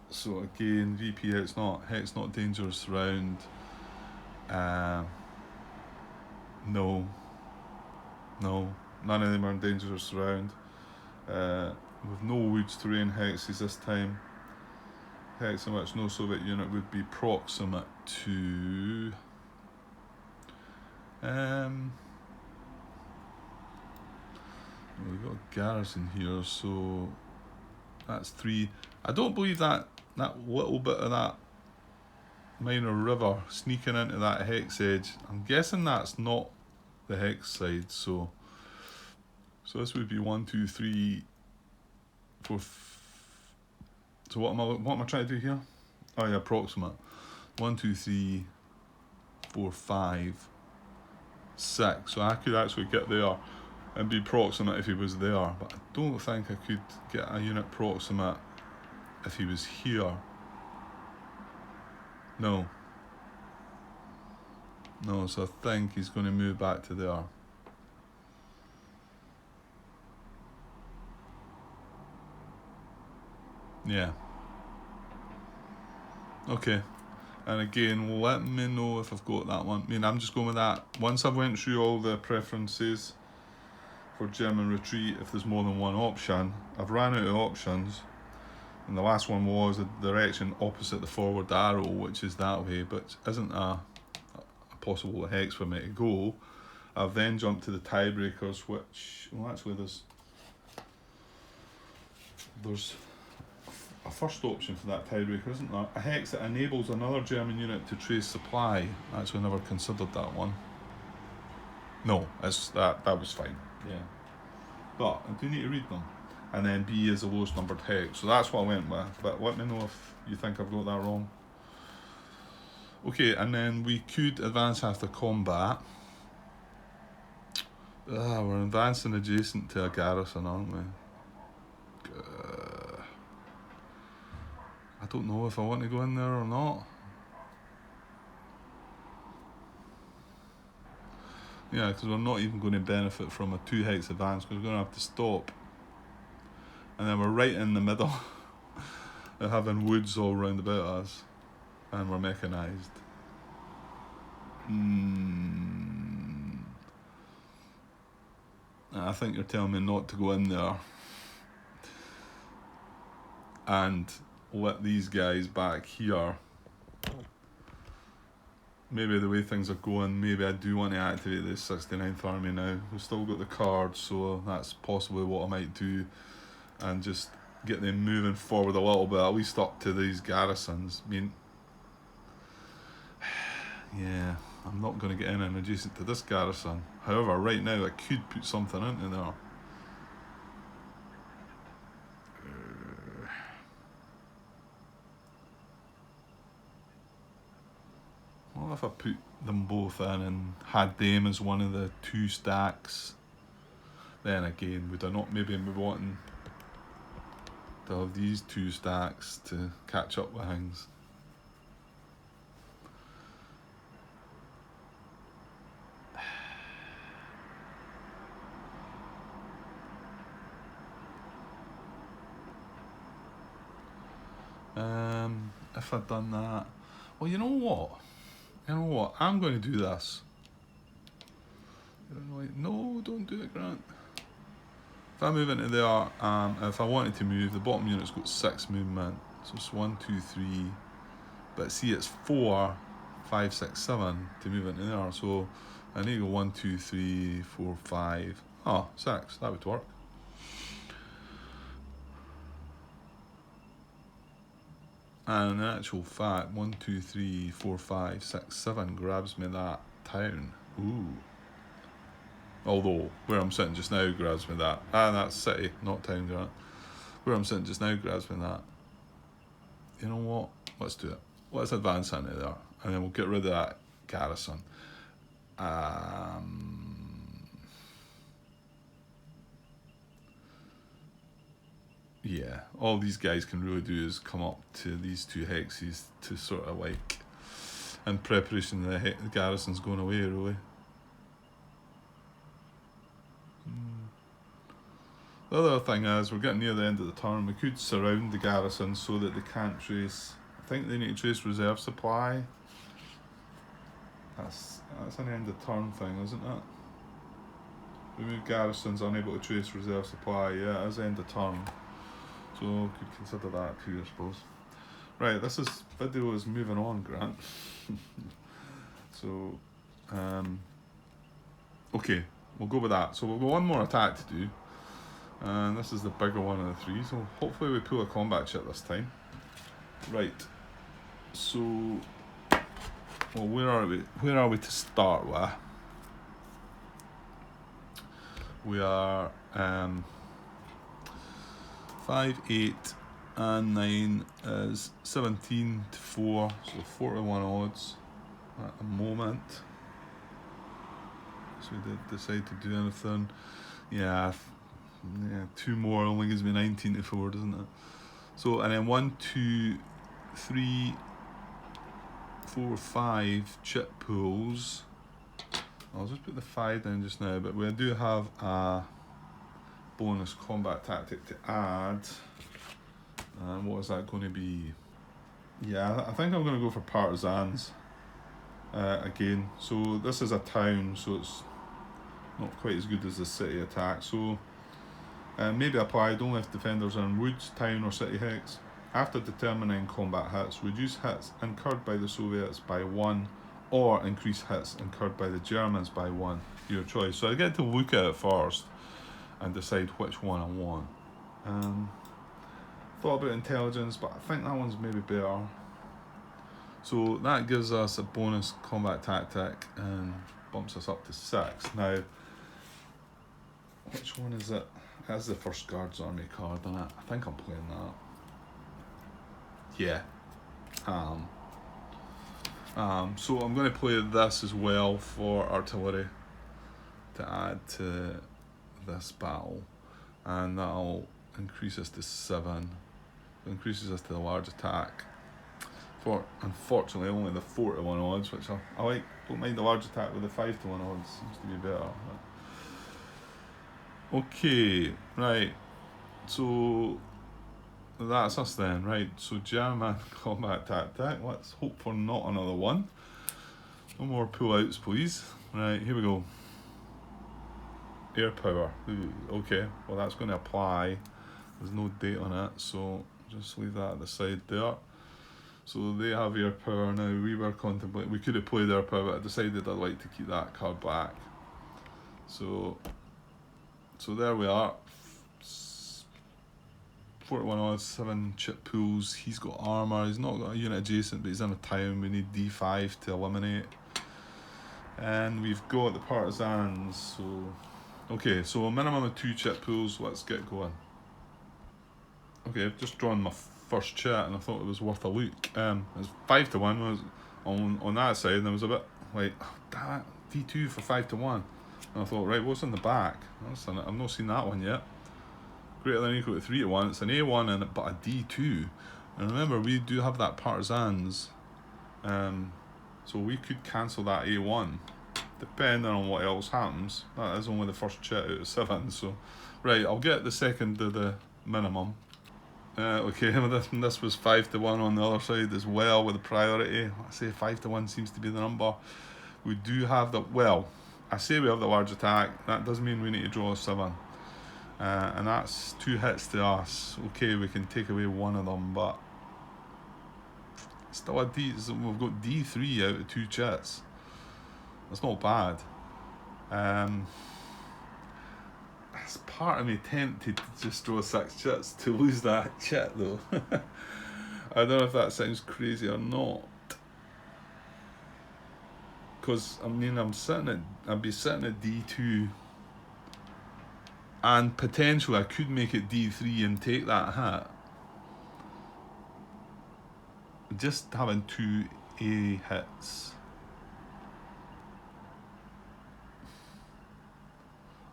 So again, VP hex not dangerous round. No, none of them are dangerous round. With no woods terrain hexes this time. Hex in which no Soviet unit would be proximate to. We've got a garrison here, so that's 3. I don't believe that little bit of that minor river sneaking into that hex edge. I'm guessing that's not the hex side, so this would be 1, 2, 3, 4. So what am I trying to do here? Oh yeah, approximate. 1, 2, 3, 4, 5, 6. So I could actually get there and be proximate if he was there, but I don't think I could get a unit proximate if he was here. No, so I think he's going to move back to there. Yeah. Okay. And again, let me know if I've got that one. I mean, I'm just going with that. Once I've went through all the preferences for German retreat, if there's more than one option, I've ran out of options. And the last one was the direction opposite the forward arrow, which is that way, but isn't a possible hex for me to go. I've then jumped to the tiebreakers, which, well, actually there's a first option for that tiebreaker, isn't there? A hex that enables another German unit to trace supply. Actually, never considered that one. No, that was fine. Yeah, but I do need to read them. And then B is the lowest numbered hex. So that's what I went with. But let me know if you think I've got that wrong. Okay, and then we could advance after combat. We're advancing adjacent to a garrison, aren't we? I don't know if I want to go in there or not. Yeah, because we're not even going to benefit from a 2 hex advance because we're going to have to stop. And then we're right in the middle of having woods all round about us. And we're mechanised. I think you're telling me not to go in there and let these guys back here. Maybe the way things are going, maybe I do want to activate this 69th Army now. We've still got the card, so that's possibly what I might do. And just get them moving forward a little bit, at least up to these garrisons. I mean, yeah, I'm not going to get in and adjacent to this garrison. However, right now I could put something into there. What if I put them both in and had them as one of the 2 stacks? Then again, would I not maybe be wanting to have these 2 stacks to catch up with things? If I'd done that, well, you know what? I'm going to do this. No, don't do it, Grant. If I move into there, if I wanted to move, the bottom unit's got 6 movement, so it's 1, 2, 3. But see, it's 4, 5, 6, 7 to move into there. So I need to go 1, 2, 3, 4, 5. Oh, 6. That would work. And in actual fact, 1, 2, 3, 4, 5, 6, 7 grabs me that town. Ooh. Although, where I'm sitting just now grabs me that. That's city, not town, grant. Where I'm sitting just now grabs me that. You know what? Let's do it. Let's advance into there. And then we'll get rid of that garrison. Yeah, all these guys can really do is come up to these 2 hexes to sort of like, in preparation the garrison's going away, really. The other thing is, we're getting near the end of the turn. We could surround the garrison so that they can't trace. I think they need to trace reserve supply. That's an end of turn thing, isn't it? Remove garrisons unable to trace reserve supply. Yeah, it is end of turn. So could consider that too, I suppose. Right, this video is moving on, Grant. So, okay, we'll go with that. So we'll go one more attack to do, and this is the bigger one of the 3. So hopefully we pull a combat chit this time. Right. So, well, where are we? Where are we to start with? We are 5, 8, and 9 is 17 to 4, so 4-1 odds at the moment. So we did decide to do anything. Yeah, 2 more only gives me 19 to 4, doesn't it? So, and then 1, 2, 3, 4, 5 chip pools. I'll just put the 5 down just now, but we do have a bonus combat tactic to add. And what is that going to be? Yeah, I think I'm going to go for partisans again. So this is a town, so it's not quite as good as the city attack. So maybe applied only if defenders are in woods, town or city hex. After determining combat hits, reduce hits incurred by the Soviets by 1 or increase hits incurred by the Germans by 1. Your choice. So I get to look at it first and decide which one I want. Thought about intelligence, but I think that one's maybe better. So that gives us a bonus combat tactic and bumps us up to 6. Now, which one is it? That's the first Guards Army card on it. I think I'm playing that. Yeah. So I'm going to play this as well for artillery to add to this battle, and that'll increase us to 7. It increases us to the large attack. For unfortunately only the 4-1 odds, which I like. Don't mind the large attack with the 5-1 odds. Seems to be better. Okay, right. So that's us then, right? So German combat tactic. Let's hope for not another one. No more pull-outs, please. Right, here we go. Air power. Ooh, okay, well that's going to apply. There's no date on it, so just leave that at the side there. So they have air power now. We were contemplating, we could have played air power, but I decided I'd like to keep that card back. So there we are. 41 odds, 7 chip pools. He's got armour. He's not got a unit adjacent, but he's in a town. We need D5 to eliminate. And we've got the partisans. So okay, so a minimum of 2 chip pools. Let's get going. Okay, I've just drawn my first chat and I thought it was worth a look. It was 5-1 was on that side, and I was a bit like, oh, damn it, D2 for 5-1. And I thought, right, what's in the back? I've not seen that one yet. Greater than or equal to 3-1. It's an A1 and but a D2. And remember, we do have that partisans, so we could cancel that A1 depending on what else happens. That is only the first chit out of 7. So right, I'll get the second of the minimum. Okay, this was 5-1 on the other side as well with the priority. I say 5-1 seems to be the number. We do have the, well, I say we have the large attack. That does mean we need to draw a 7. And that's 2 hits to us. Okay, we can take away one of them, but still a D. We've got D3 out of 2 chits. That's not bad. It's part of me tempted to just draw 6 chits to lose that chit though. I don't know if that sounds crazy or not. Because, I mean, I'd be sitting at D2. And potentially I could make it D3 and take that hit. Just having 2 A hits.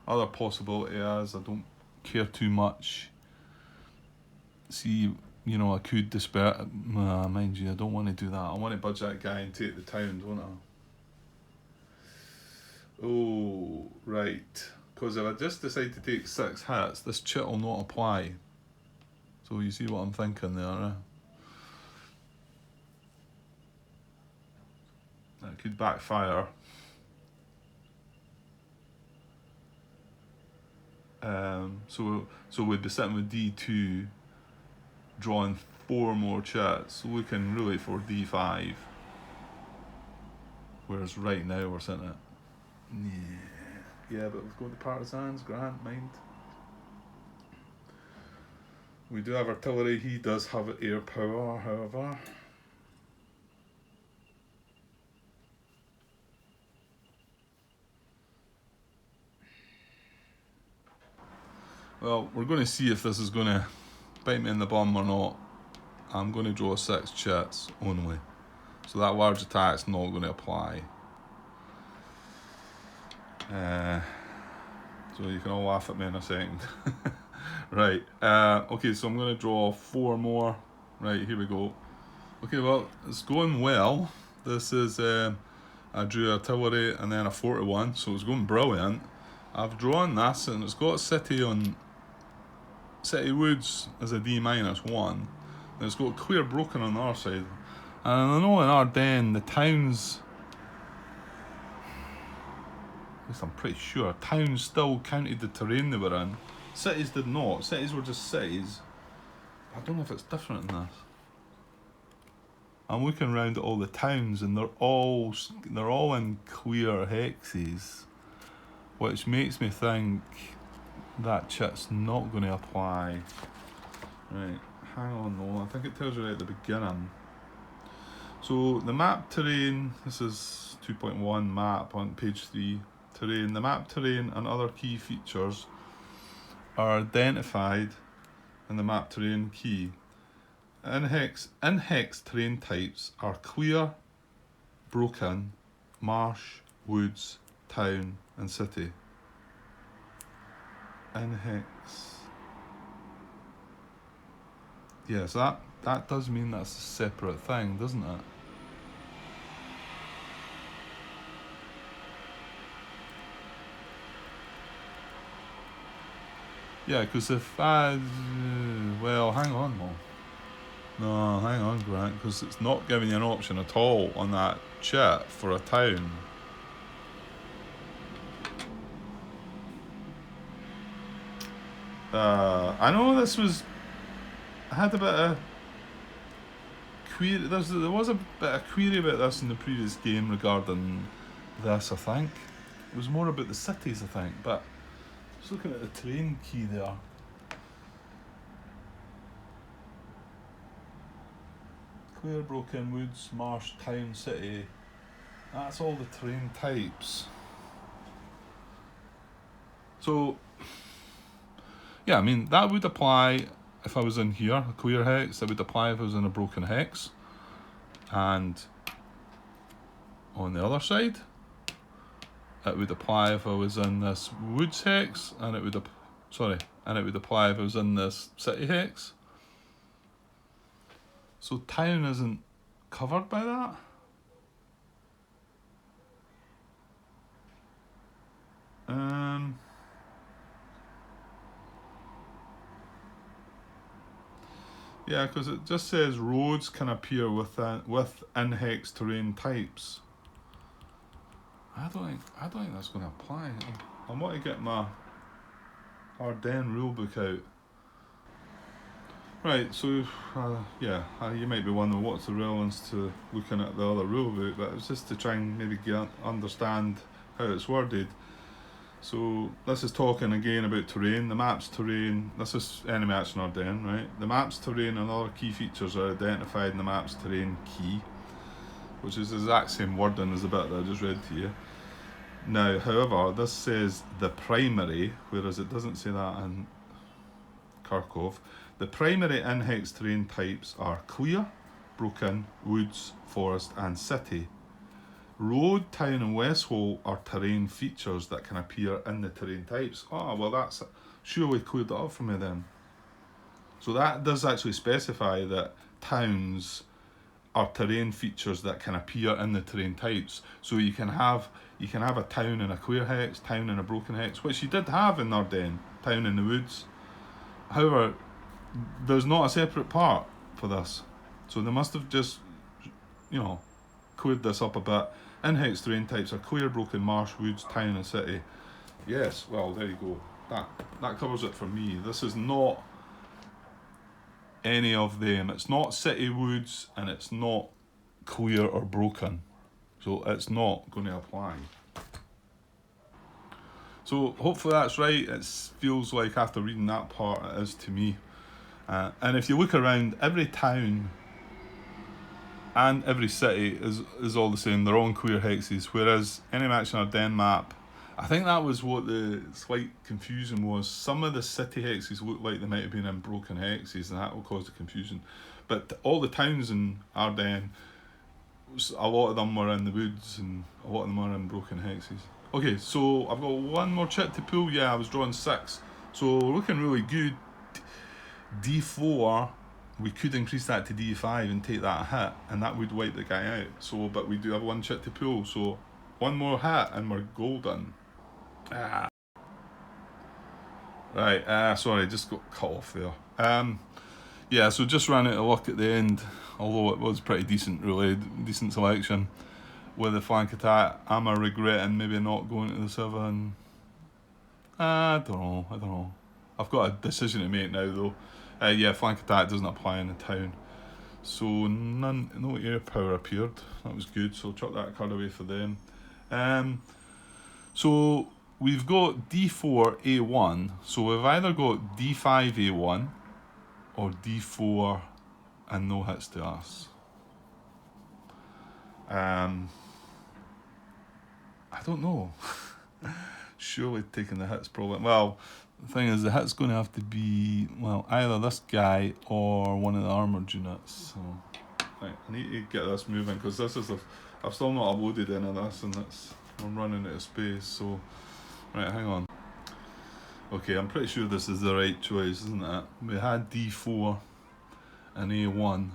Other possibility is I don't care too much. See, you know, I could disperse. Mind you, I don't want to do that. I want to budge that guy and take the town, don't I? Oh, right. Because if I just decide to take 6 hits, this chit will not apply. So you see what I'm thinking there, eh? That could backfire. So we'd be sitting with D2, drawing 4 more chits, looking really for D5. Whereas right now we're sitting at, yeah, but we've got the partisans, Grant, mind. We do have artillery, he does have air power, however. Well, we're going to see if this is going to bite me in the bum or not. I'm going to draw 6 chits only. So that large attack's not going to apply. So you can all laugh at me in a second. Right, okay, so I'm going to draw 4 more. Right, here we go. Okay, well, it's going well. This is, I drew artillery and then a 41, so it's going brilliant. I've drawn this and it's got City Woods as a D-1. And it's got clear broken on the other side. And I know in Ardennes, the towns, at least I'm pretty sure, towns still counted the terrain they were in. Cities did not. Cities were just cities. I don't know if it's different in this. I'm looking around at all the towns and they're all in clear hexes, which makes me think that chit's not going to apply. Right, hang on though, I think it tells you right at the beginning. So the map terrain, this is 2.1 map on page 3, terrain. The map terrain and other key features are identified in the map terrain key. In hex terrain types are clear, broken, marsh, woods, town and city. In hex. Yes, that does mean that's a separate thing, doesn't it? Yeah, because if well, hang on, Mo. No, hang on, Grant, because it's not giving you an option at all on that chit for a town. I know this was. I had a bit of query. There was a bit of query about this in the previous game regarding this. I think it was more about the cities. I think, but just looking at the terrain key there. Clear, broken, woods, marsh, town, city. That's all the terrain types. So, yeah, I mean, that would apply if I was in here, a clear hex. That would apply if I was in a broken hex. And on the other side, it would apply if I was in this woods hex, and it would apply if I was in this city hex. So town isn't covered by that. Yeah, because it just says roads can appear with in-hex terrain types. I don't think that's going to apply. I want to get my Ardennes rulebook out. Right, so yeah, you might be wondering what's the relevance to looking at the other rulebook, but it's just to try and maybe understand how it's worded. So this is talking again about terrain. The map's terrain. This is enemy action Ardennes, right? The map's terrain and other key features are identified in the map's terrain key, which is the exact same wording as the bit that I just read to you. Now, however, this says the primary, whereas it doesn't say that in Kharkov. The primary in-hex terrain types are clear, broken, woods, forest, and city. Road, town, and west hole are terrain features that can appear in the terrain types. Oh, well, that's surely cleared that up for me then. So that does actually specify that towns are terrain features that can appear in the terrain types. So you can have a town in a clear hex, town in a broken hex, which you did have in Ardennes, town in the woods. However, there's not a separate part for this. So they must have just, cleared this up a bit. In-hex terrain types are clear, broken, marsh, woods, town, and city. Yes, well, there you go. That covers it for me. This is not any of them. It's not city, woods, and it's not clear or broken. So it's not going to apply. So hopefully that's right. It feels like after reading that part it is to me. And if you look around, every town and every city is all the same. They're all in clear hexes, whereas Enemy Action Ardennes map, I think that was what the slight confusion was. Some of the city hexes looked like they might have been in broken hexes, and that will cause the confusion. But all the towns in Ardennes, a lot of them were in the woods, and a lot of them are in broken hexes. Okay, so I've got one more chit to pull. Yeah, I was drawing 6. So looking really good. D4, we could increase that to D5 and take that hit, and that would wipe the guy out. So, but we do have one chit to pull, so one more hit and we're golden. Right, sorry, just got cut off there. Yeah, so just ran out of luck at the end, although it was pretty decent, really, decent selection. With the flank attack, am I regretting maybe not going to the 7? I don't know. I've got a decision to make now though. Yeah, flank attack doesn't apply in the town. So no air power appeared. That was good, so I'll chuck that card away for them. So we've got D4 A1. So we've either got D5 A1 or D4 and no hits to us. I don't know. Surely taking the hit's probably... Well, the thing is, the hit's going to have to be, well, either this guy or one of the armoured units. So, right, I need to get this moving, because this is I've still not uploaded any of this, and I'm running out of space, so... Right, hang on. Okay, I'm pretty sure this is the right choice, isn't it? We had D4 and A1,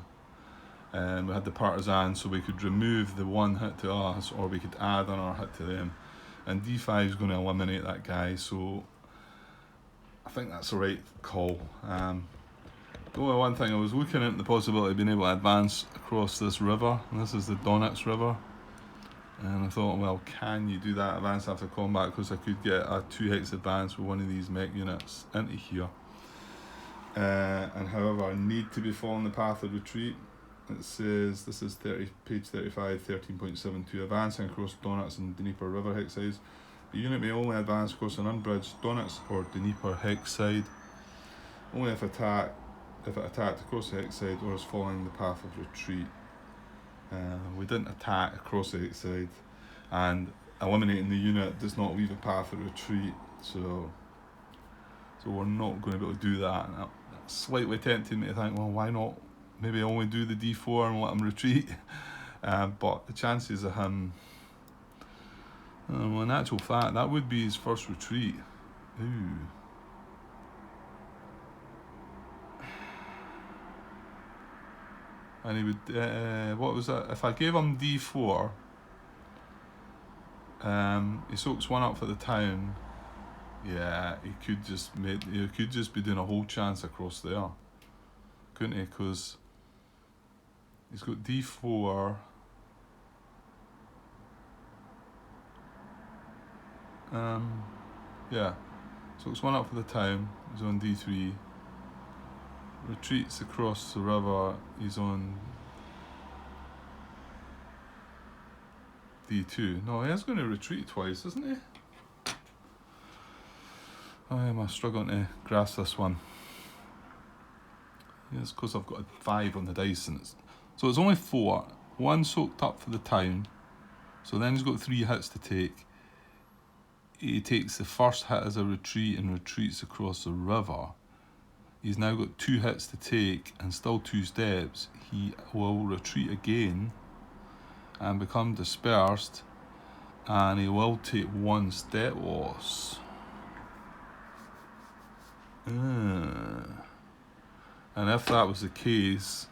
and we had the partisan, so we could remove the one hit to us, or we could add another hit to them. And D5 is going to eliminate that guy, so I think that's the right call. The only one thing, I was looking at the possibility of being able to advance across this river, and this is the Donetsk River. And I thought, well, can you do that, advance after combat? Because I could get a 2-hex advance with one of these mech units into here. And however, I need to be following the path of retreat. It says, this is page 35, 13.72, advancing across Donetsk and Dnieper River hex sides. The unit may only advance across an unbridged Donetsk or Dnieper hex side, only if it attacked across the hex side or is following the path of retreat. We didn't attack across the hex side, and eliminating the unit does not leave a path of retreat, so we're not going to be able to do that. And that slightly tempted me to think, well, why not maybe only do the D4 and let him retreat? But the chances of him, well, in actual fact, that would be his first retreat. Ooh. And he would, what was that? If I gave him D4, he soaks one up for the town. Yeah, he could just be doing a whole chance across there, couldn't he? Because he's got D4. Yeah, soaks one up for the town. He's on D3. Retreats across the river, he's on D2. No, he is going to retreat twice, isn't he? Why am I struggling to grasp this one? Yeah, it's because I've got a 5 on the dice, and so it's only 4. 1 soaked up for the town, so then he's got 3 hits to take. He takes the first hit as a retreat and retreats across the river. He's now got 2 hits to take and still 2 steps. He will retreat again and become dispersed, and he will take 1 step loss. And if that was the case,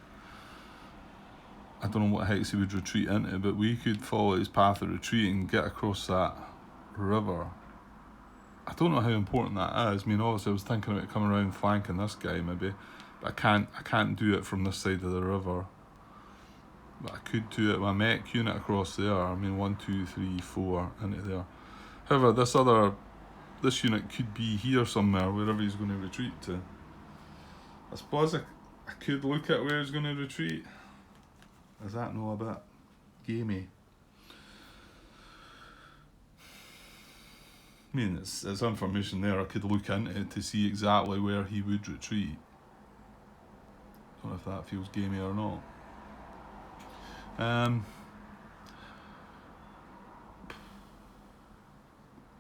I don't know what hex he would retreat into, but we could follow his path of retreat and get across that river. I don't know how important that is. I mean, obviously I was thinking about coming around flanking this guy maybe, but I can't do it from this side of the river. But I could do it with my mech unit across there. I mean, 1, 2, 3, 4 into there. However, this unit could be here somewhere, wherever he's going to retreat to. I suppose I could look at where he's going to retreat. Is that no a bit gamey? I mean, it's information there I could look into to see exactly where he would retreat. I don't know if that feels gamey or not.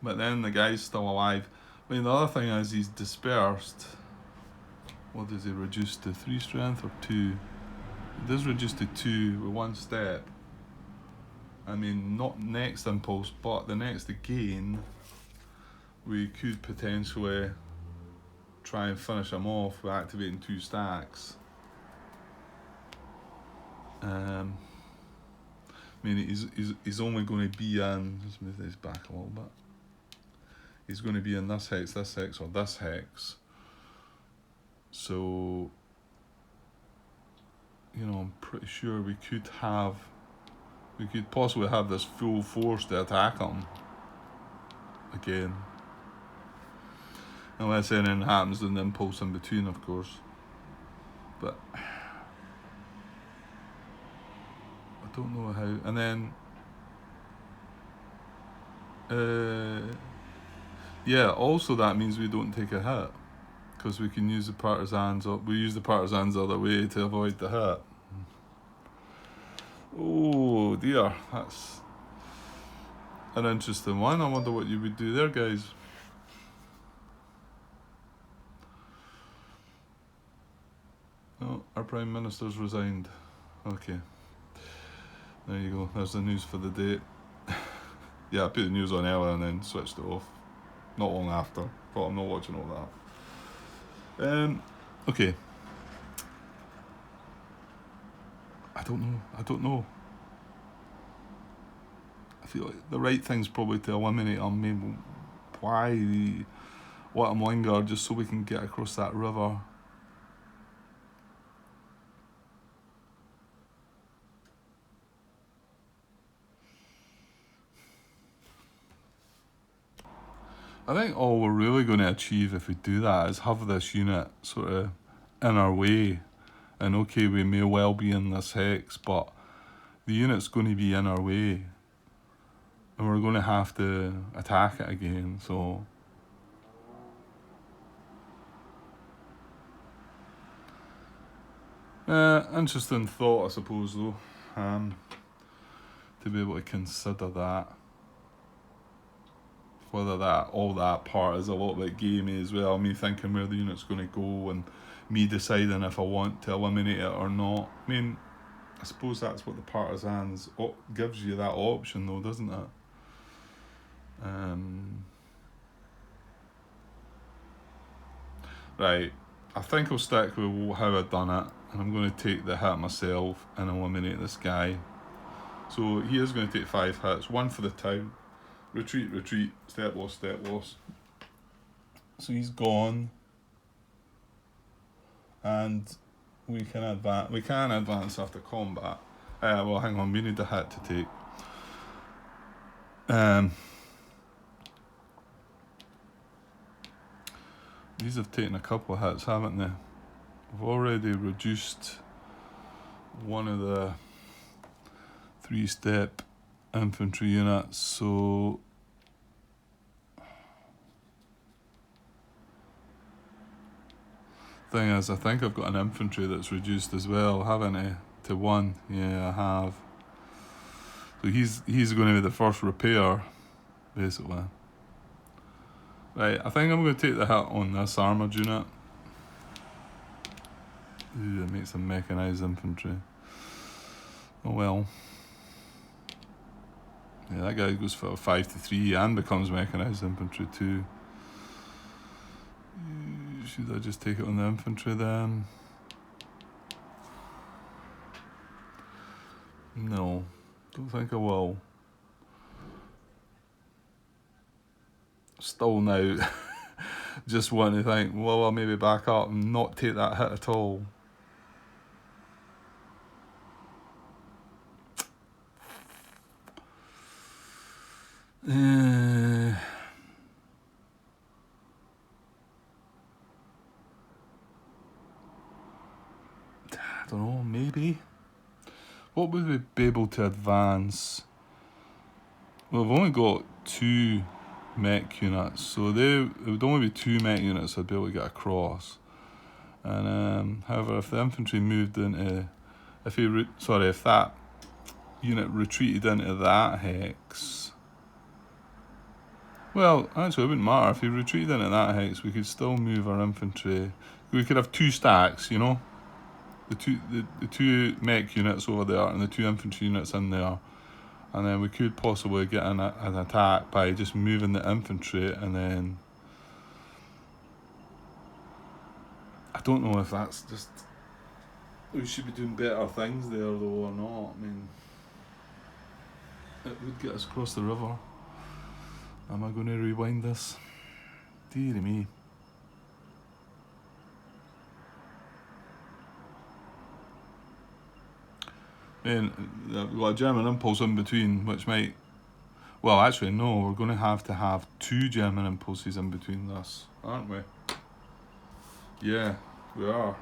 But then the guy's still alive. I mean, the other thing is he's dispersed. What does he reduce to? 3 strength or 2? It does reduce to 2 with 1 step. I mean, not next impulse, but the next again, we could potentially try and finish him off with activating 2 stacks. I mean, he's only going to be in. Let's move this back a little bit. He's going to be in this hex, or this hex. So, you know, I'm pretty sure we could possibly have this full force to attack him again. Unless anything happens in the impulse in between, of course. But I don't know how. And then, yeah, also that means we don't take a hit, because we can use the partisans, we use the partisans the other way to avoid the hit. Oh dear, that's an interesting one. I wonder what you would do there, guys. Oh, our Prime Minister's resigned. Okay. There you go. There's the news for the day. Yeah, I put the news on earlier and then switched it off. Not long after. Thought I'm not watching all that. Okay. I don't know. I feel like the right thing's probably to eliminate him. Maybe let him linger just so we can get across that river. I think all we're really going to achieve if we do that is have this unit sort of in our way. And okay, we may well be in this hex, but the unit's going to be in our way. And we're going to have to attack it again, so... interesting thought, I suppose, though. To be able to consider that. Whether all that part is a little bit gamey as well, me thinking where the unit's going to go and me deciding if I want to eliminate it or not. I mean, I suppose that's what the partisans gives you, that option though, doesn't it? Right, I think I'll stick with how I've done it, and I'm going to take the hit myself and eliminate this guy. So he is going to take 5 hits, 1 for the town. Retreat, step loss. So he's gone. And we can advance after combat. Well, hang on, we need the hit to take. These have taken a couple of hits, haven't they? We've already reduced one of the 3-step infantry units, so Thing is, I think I've got an infantry that's reduced as well, haven't I? To 1. Yeah, I have. So he's going to be the first repair, basically. Right, I think I'm going to take the hit on this armoured unit. Ooh, it makes some mechanised infantry. Oh well. Yeah, that guy goes for 5 to 3 and becomes mechanised infantry too. Should I just take it on the infantry then? No, don't think I will. Still now, just want to think, well, I'll maybe back up and not take that hit at all. I don't know, maybe. What would we be able to advance? Well, we've only got 2 mech units, so it would only be 2 mech units I'd be able to get across. And however, if the infantry moved into, if that unit retreated into that hex, well, actually it wouldn't matter. If he retreated into that hex, we could still move our infantry. We could have 2 stacks, you know, the two mech units over there and the 2 infantry units in there. And then we could possibly get an attack by just moving the infantry, and then I don't know if that's just, we should be doing better things there though or not. I mean, it would get us across the river. Am I going to rewind this? Dear me. And we've got a German impulse in between, which might, well, actually no, we're going to have 2 German impulses in between this, aren't we? Yeah, we are.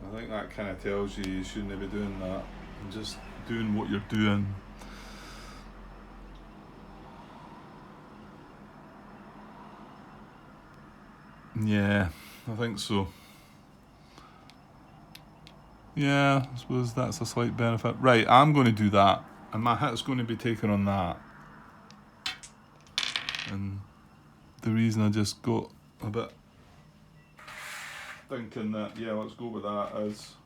I think that kind of tells you shouldn't be doing that, and just doing what you're doing. Yeah, I think so. Yeah, I suppose that's a slight benefit. Right, I'm going to do that, and my hit's going to be taken on that. And the reason I just got a bit thinking that, yeah, let's go with that is,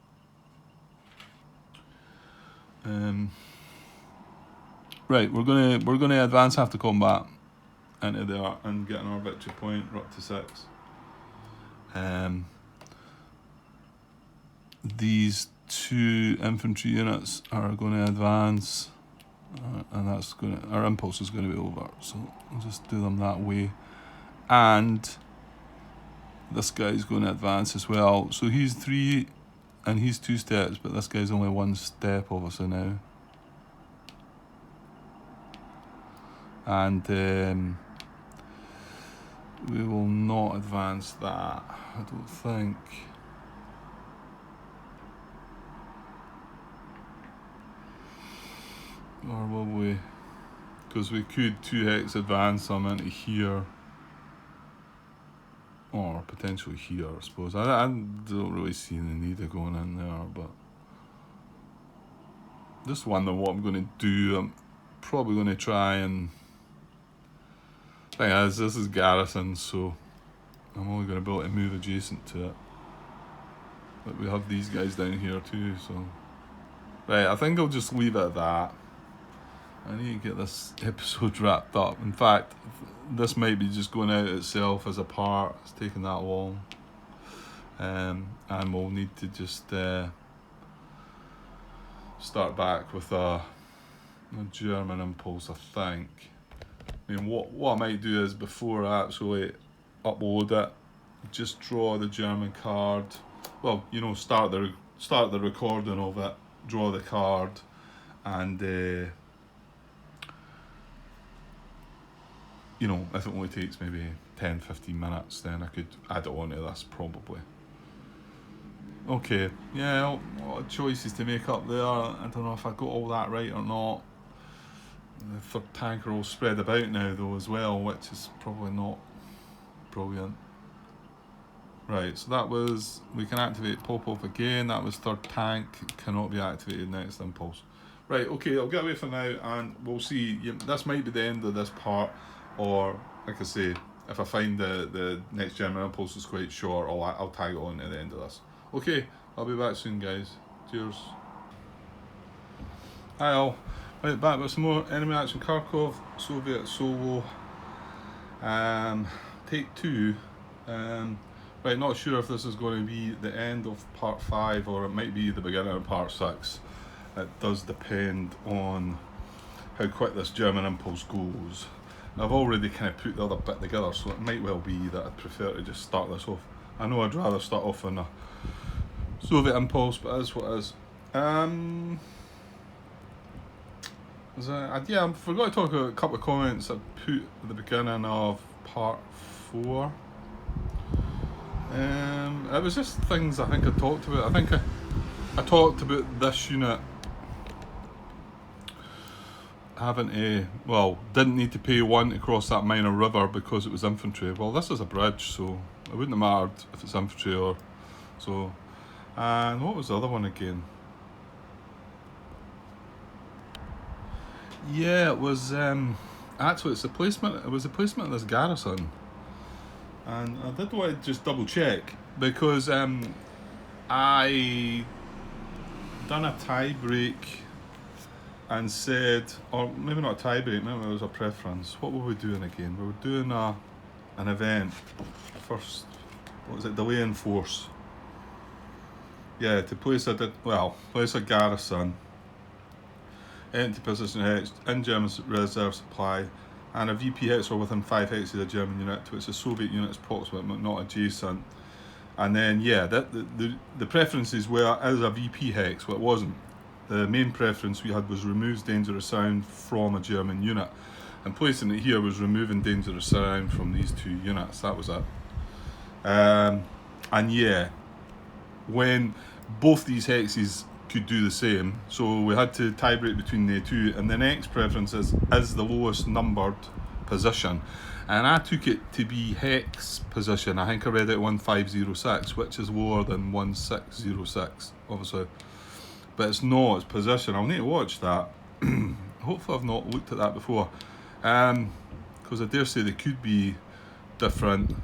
right, we're gonna advance after combat into there and get our victory point. We're up to 6. These 2 infantry units are going to advance, and our impulse is going to be over. So we'll just do them that way. And this guy's going to advance as well. So he's 3 and he's 2 steps, but this guy's only 1 step obviously now. And we will not advance that, I don't think. Or will we? Because we could 2x advance them into here. Or potentially here, I suppose. I don't really see the need of going in there, but just wonder what I'm going to do. I'm probably going to try and... Thing is, this is Garrison, so I'm only going to be able to move adjacent to it. But we have these guys down here too, so... Right, I think I'll just leave it at that. I need to get this episode wrapped up. In fact, this might be just going out itself as a part. It's taking that long. And we'll need to just start back with a German impulse, I think. I mean, what I might do is, before I actually upload it, just draw the German card. Well, you know, start the recording of it, draw the card, and you know, if it only takes maybe 10-15 minutes, then I could add it on to this probably. Okay, yeah, a lot of choices to make up there. I don't know if I got all that right or not. The third tank are all spread about now though as well, which is probably not brilliant. Right, so that was, we can activate Popov again, that was third tank, cannot be activated next impulse. Right, okay, I'll get away for now and we'll see. This might be the end of this part, or like I say, if I find the next German impulse is quite short, I'll tag it on at the end of this. Okay, I'll be back soon guys. Cheers. Hi all. Right, back with some more enemy action Kharkov, Soviet solo. Take 2. Right, not sure if this is going to be the end of part 5 or it might be the beginning of part 6. It does depend on how quick this German impulse goes. I've already kind of put the other bit together, so it might well be that I'd prefer to just start this off. I know I'd rather start off on a Soviet impulse, but it is what it is. Yeah, I forgot to talk about a couple of comments I put at the beginning of part 4. It was just things I think I talked about. I think I talked about this unit having to, well, didn't need to pay 1 to cross that minor river because it was infantry. Well, this is a bridge, so it wouldn't have mattered if it's infantry or so. And what was the other one again? Yeah, it was actually it's the placement. It was the placement of this garrison, and I did want to just double check because I done a tie break and said, or maybe not a tie break, maybe it was a preference. What were we doing again? We were doing an event first. What was it? Delay in force. Yeah, to place a garrison. Empty position hex, in German reserve supply, and a VP hex or within 5 hex of the German unit to which the Soviet unit is proximate but not adjacent. And then yeah, the preferences were as a VP hex, but it wasn't. The main preference we had was removes dangerous sound from a German unit, and placing it here was removing dangerous sound from these 2 units. That was it. And yeah, when both these hexes could do the same, so we had to tie break between the 2, and the next preference is the lowest numbered position, and I took it to be hex position. I think I read it 1506, which is lower than 1606 obviously, but it's not, it's position. I'll need to watch that. Hopefully I've not looked at that before, because I dare say they could be different.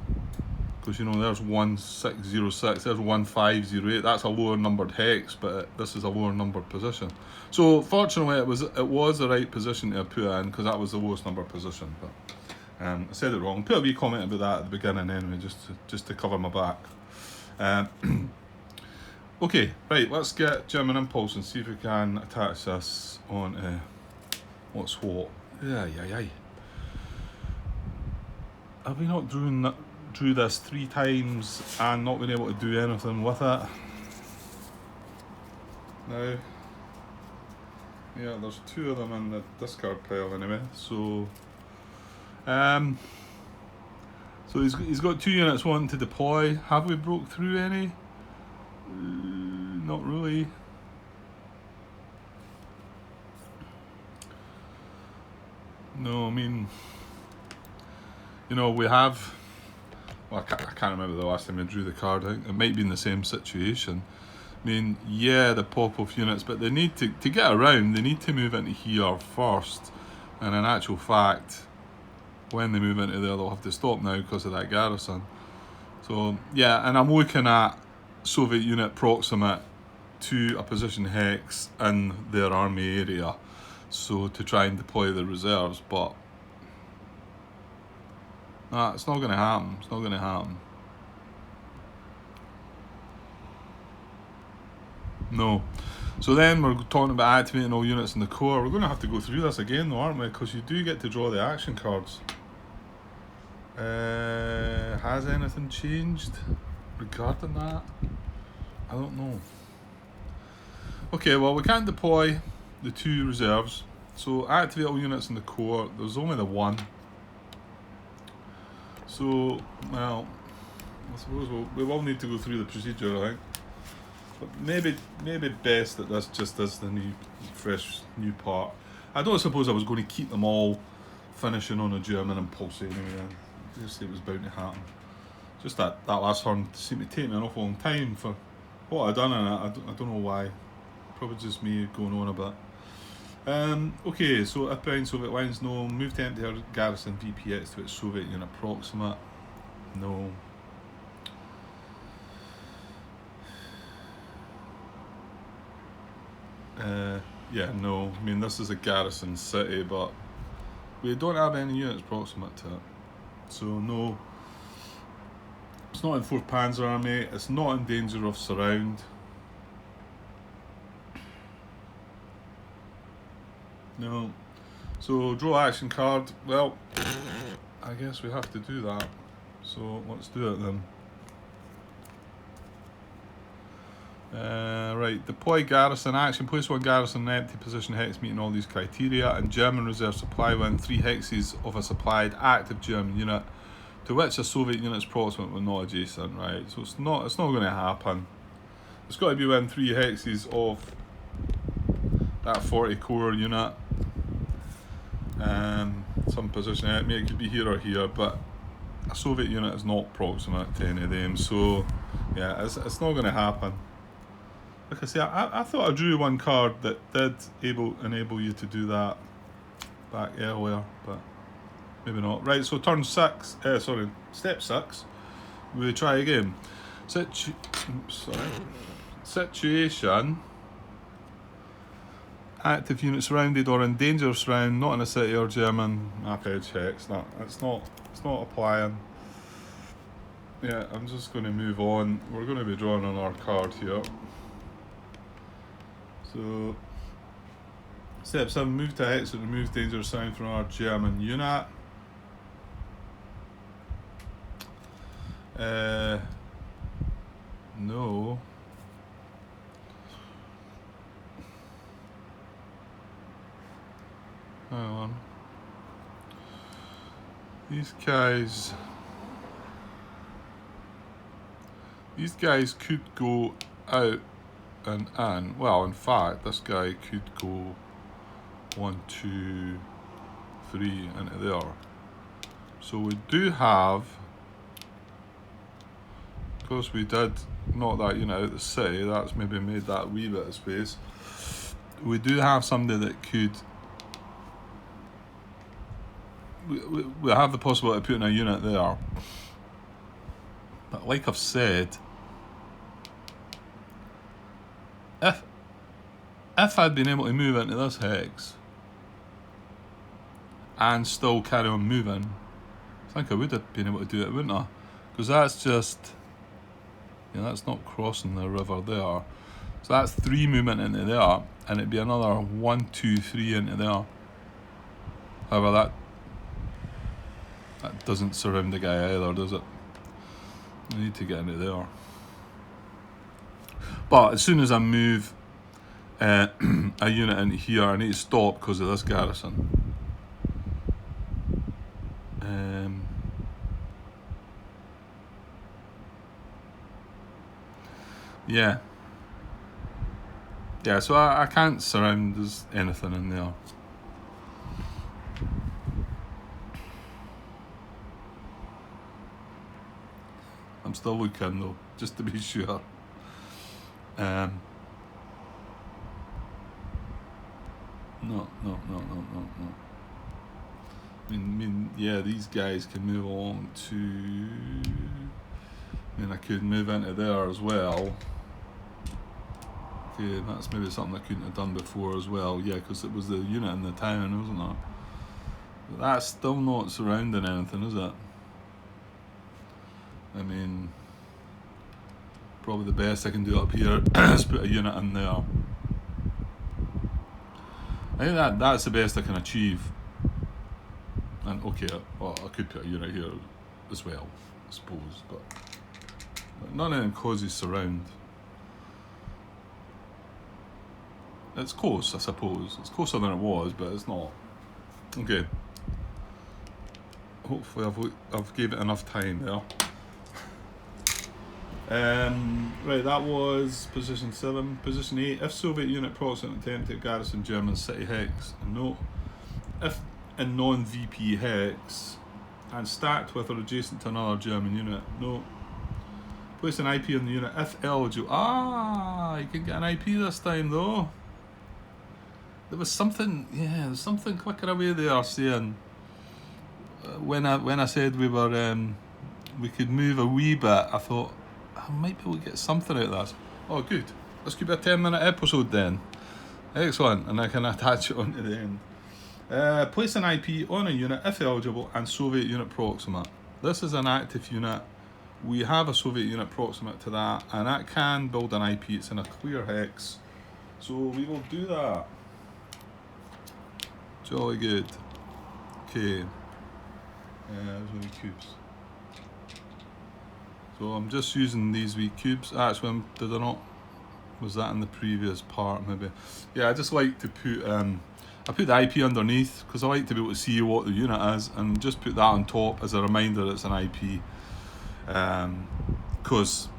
Because you know, there's 1606, there's 1508. That's a lower numbered hex, but this is a lower numbered position. So fortunately, it was the right position to put in because that was the lowest numbered position. But I said it wrong. Put a wee comment about that at the beginning anyway, just to cover my back. Okay, right. Let's get German impulse and see if we can attach this on what's what. Yeah. Have we not drew this 3 times and not been able to do anything with it? Now, yeah, there's 2 of them in the discard pile anyway. So, so he's got 2 units wanting to deploy. Have we broke through any? Not really. No, I mean, you know, we have. Well, I can't remember the last time I drew the card. I think it might be in the same situation. I mean, yeah, the Popov units, but they need to get around, they need to move into here first. And in actual fact, when they move into there, they'll have to stop now because of that garrison. So, yeah, and I'm looking at Soviet unit proximate to a position hex in their army area. So, to try and deploy the reserves, but nah, it's not going to happen. It's not going to happen. No. So then we're talking about activating all units in the core. We're going to have to go through this again though, aren't we? Because you do get to draw the action cards. Has anything changed regarding that? I don't know. Okay, well, we can't deploy the 2 reserves. So activate all units in the core. There's only the 1. So, well, I suppose we will need to go through the procedure, I think. But maybe best that this just is the fresh new part. I don't suppose I was going to keep them all finishing on a German impulse anyway. Just it was bound to happen. Just that last turn seemed to take me an awful long time for what I'd done in it. I don't know why. Probably just me going on a bit. Okay, so if behind Soviet lines, no. Move to empty our garrison VPX to its Soviet unit proximate. No. Yeah, no. I mean, this is a garrison city, but we don't have any units proximate to it. So, no. It's not in 4th Panzer Army. It's not in danger of surround. No. So, draw action card. Well, I guess we have to do that. So, let's do it then. Right, deploy garrison action. Place 1 garrison in empty position hex meeting all these criteria. And German reserve supply when 3 hexes of a supplied active German unit to which a Soviet unit is proximate but not adjacent. Right, so it's not going to happen. It's got to be when 3 hexes of that 40 core unit. Some position. I mean, it could be here or here, but a Soviet unit is not proximate to any of them. So yeah, it's not going to happen. Like I say, I thought I drew 1 card that did enable you to do that back earlier, but maybe not. Right, so turn 6, step 6, we try again. Situation. Active unit surrounded or in danger of surround, not in a city or German map edge hex. No, it's not applying. Yeah, I'm just going to move on. We're going to be drawing on our card here. So, step 7, move to hex and remove danger sign from our German unit. No. Hang on. These guys could go out and in. Well, in fact, this guy could go 1, 2, 3 into there. So we do have, because we did knock that unit out of the city, that's maybe made that wee bit of space. We do have somebody that could. We have the possibility of putting a unit there. But like I've said, if I'd been able to move into this hex and still carry on moving, I think I would have been able to do it, wouldn't I? Because that's just, that's not crossing the river there. So that's 3 movement into there, and it'd be another 1, 2, 3 into there. However, that doesn't surround the guy either, does it? I need to get into there. But as soon as I move a unit into here, I need to stop because of this garrison. Yeah. Yeah, so I can't surround there's anything in there. I'm still looking though, just to be sure. No. I mean, yeah, these guys can move along to. I mean, I could move into there as well. Okay, that's maybe something I couldn't have done before as well. Yeah, because it was the unit in the town, wasn't it? But that's still not surrounding anything, is it? I mean, probably the best I can do up here is put a unit in there. I think that's the best I can achieve. And okay, well, I could put a unit here as well, I suppose, but none of them causes surround. It's close, I suppose. It's closer than it was, but it's not. Okay. Hopefully I've gave it enough time there. Right, that was position 7. Position 8. If Soviet unit proximate to empty Garrison German city hex, no. If in non-VP hex and stacked with or adjacent to another German unit, no. Place an IP on the unit if eligible. You can get an IP this time though. There was something, there's something clicking away there saying when I said we could move a wee bit, I thought I might be able to get something out of this. Oh, good. This could be a 10-minute episode then. Excellent, and I can attach it onto the end. Place an IP on a unit if eligible and Soviet unit proximate. This is an active unit. We have a Soviet unit proximate to that, and that can build an IP. It's in a clear hex, so we will do that. Jolly good. Okay. There's wee cubes. So I'm just using these wee cubes. Actually, did I not? Was that in the previous part? Maybe. Yeah, I just like to put I put the IP underneath because I like to be able to see what the unit is, and just put that on top as a reminder that it's an IP. Because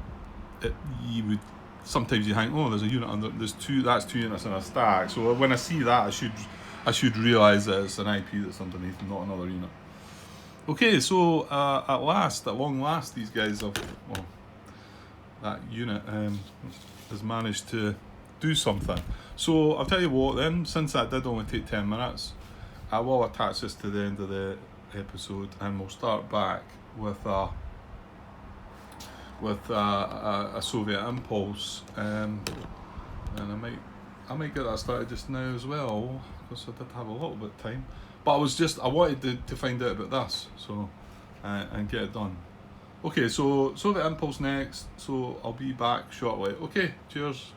you would sometimes you think, oh, there's a unit under. That's two units in a stack. So when I see that, I should realise that it's an IP that's underneath and not another unit. Okay, so at long last, these guys have, that unit has managed to do something. So I'll tell you what then, since that did only take 10 minutes, I will attach this to the end of the episode and we'll start back with a Soviet impulse. And I might get that started just now as well, because I did have a little bit of time. But I wanted to find out about this, so and get it done. Okay, so Soviet impulse next. So I'll be back shortly. Okay, cheers.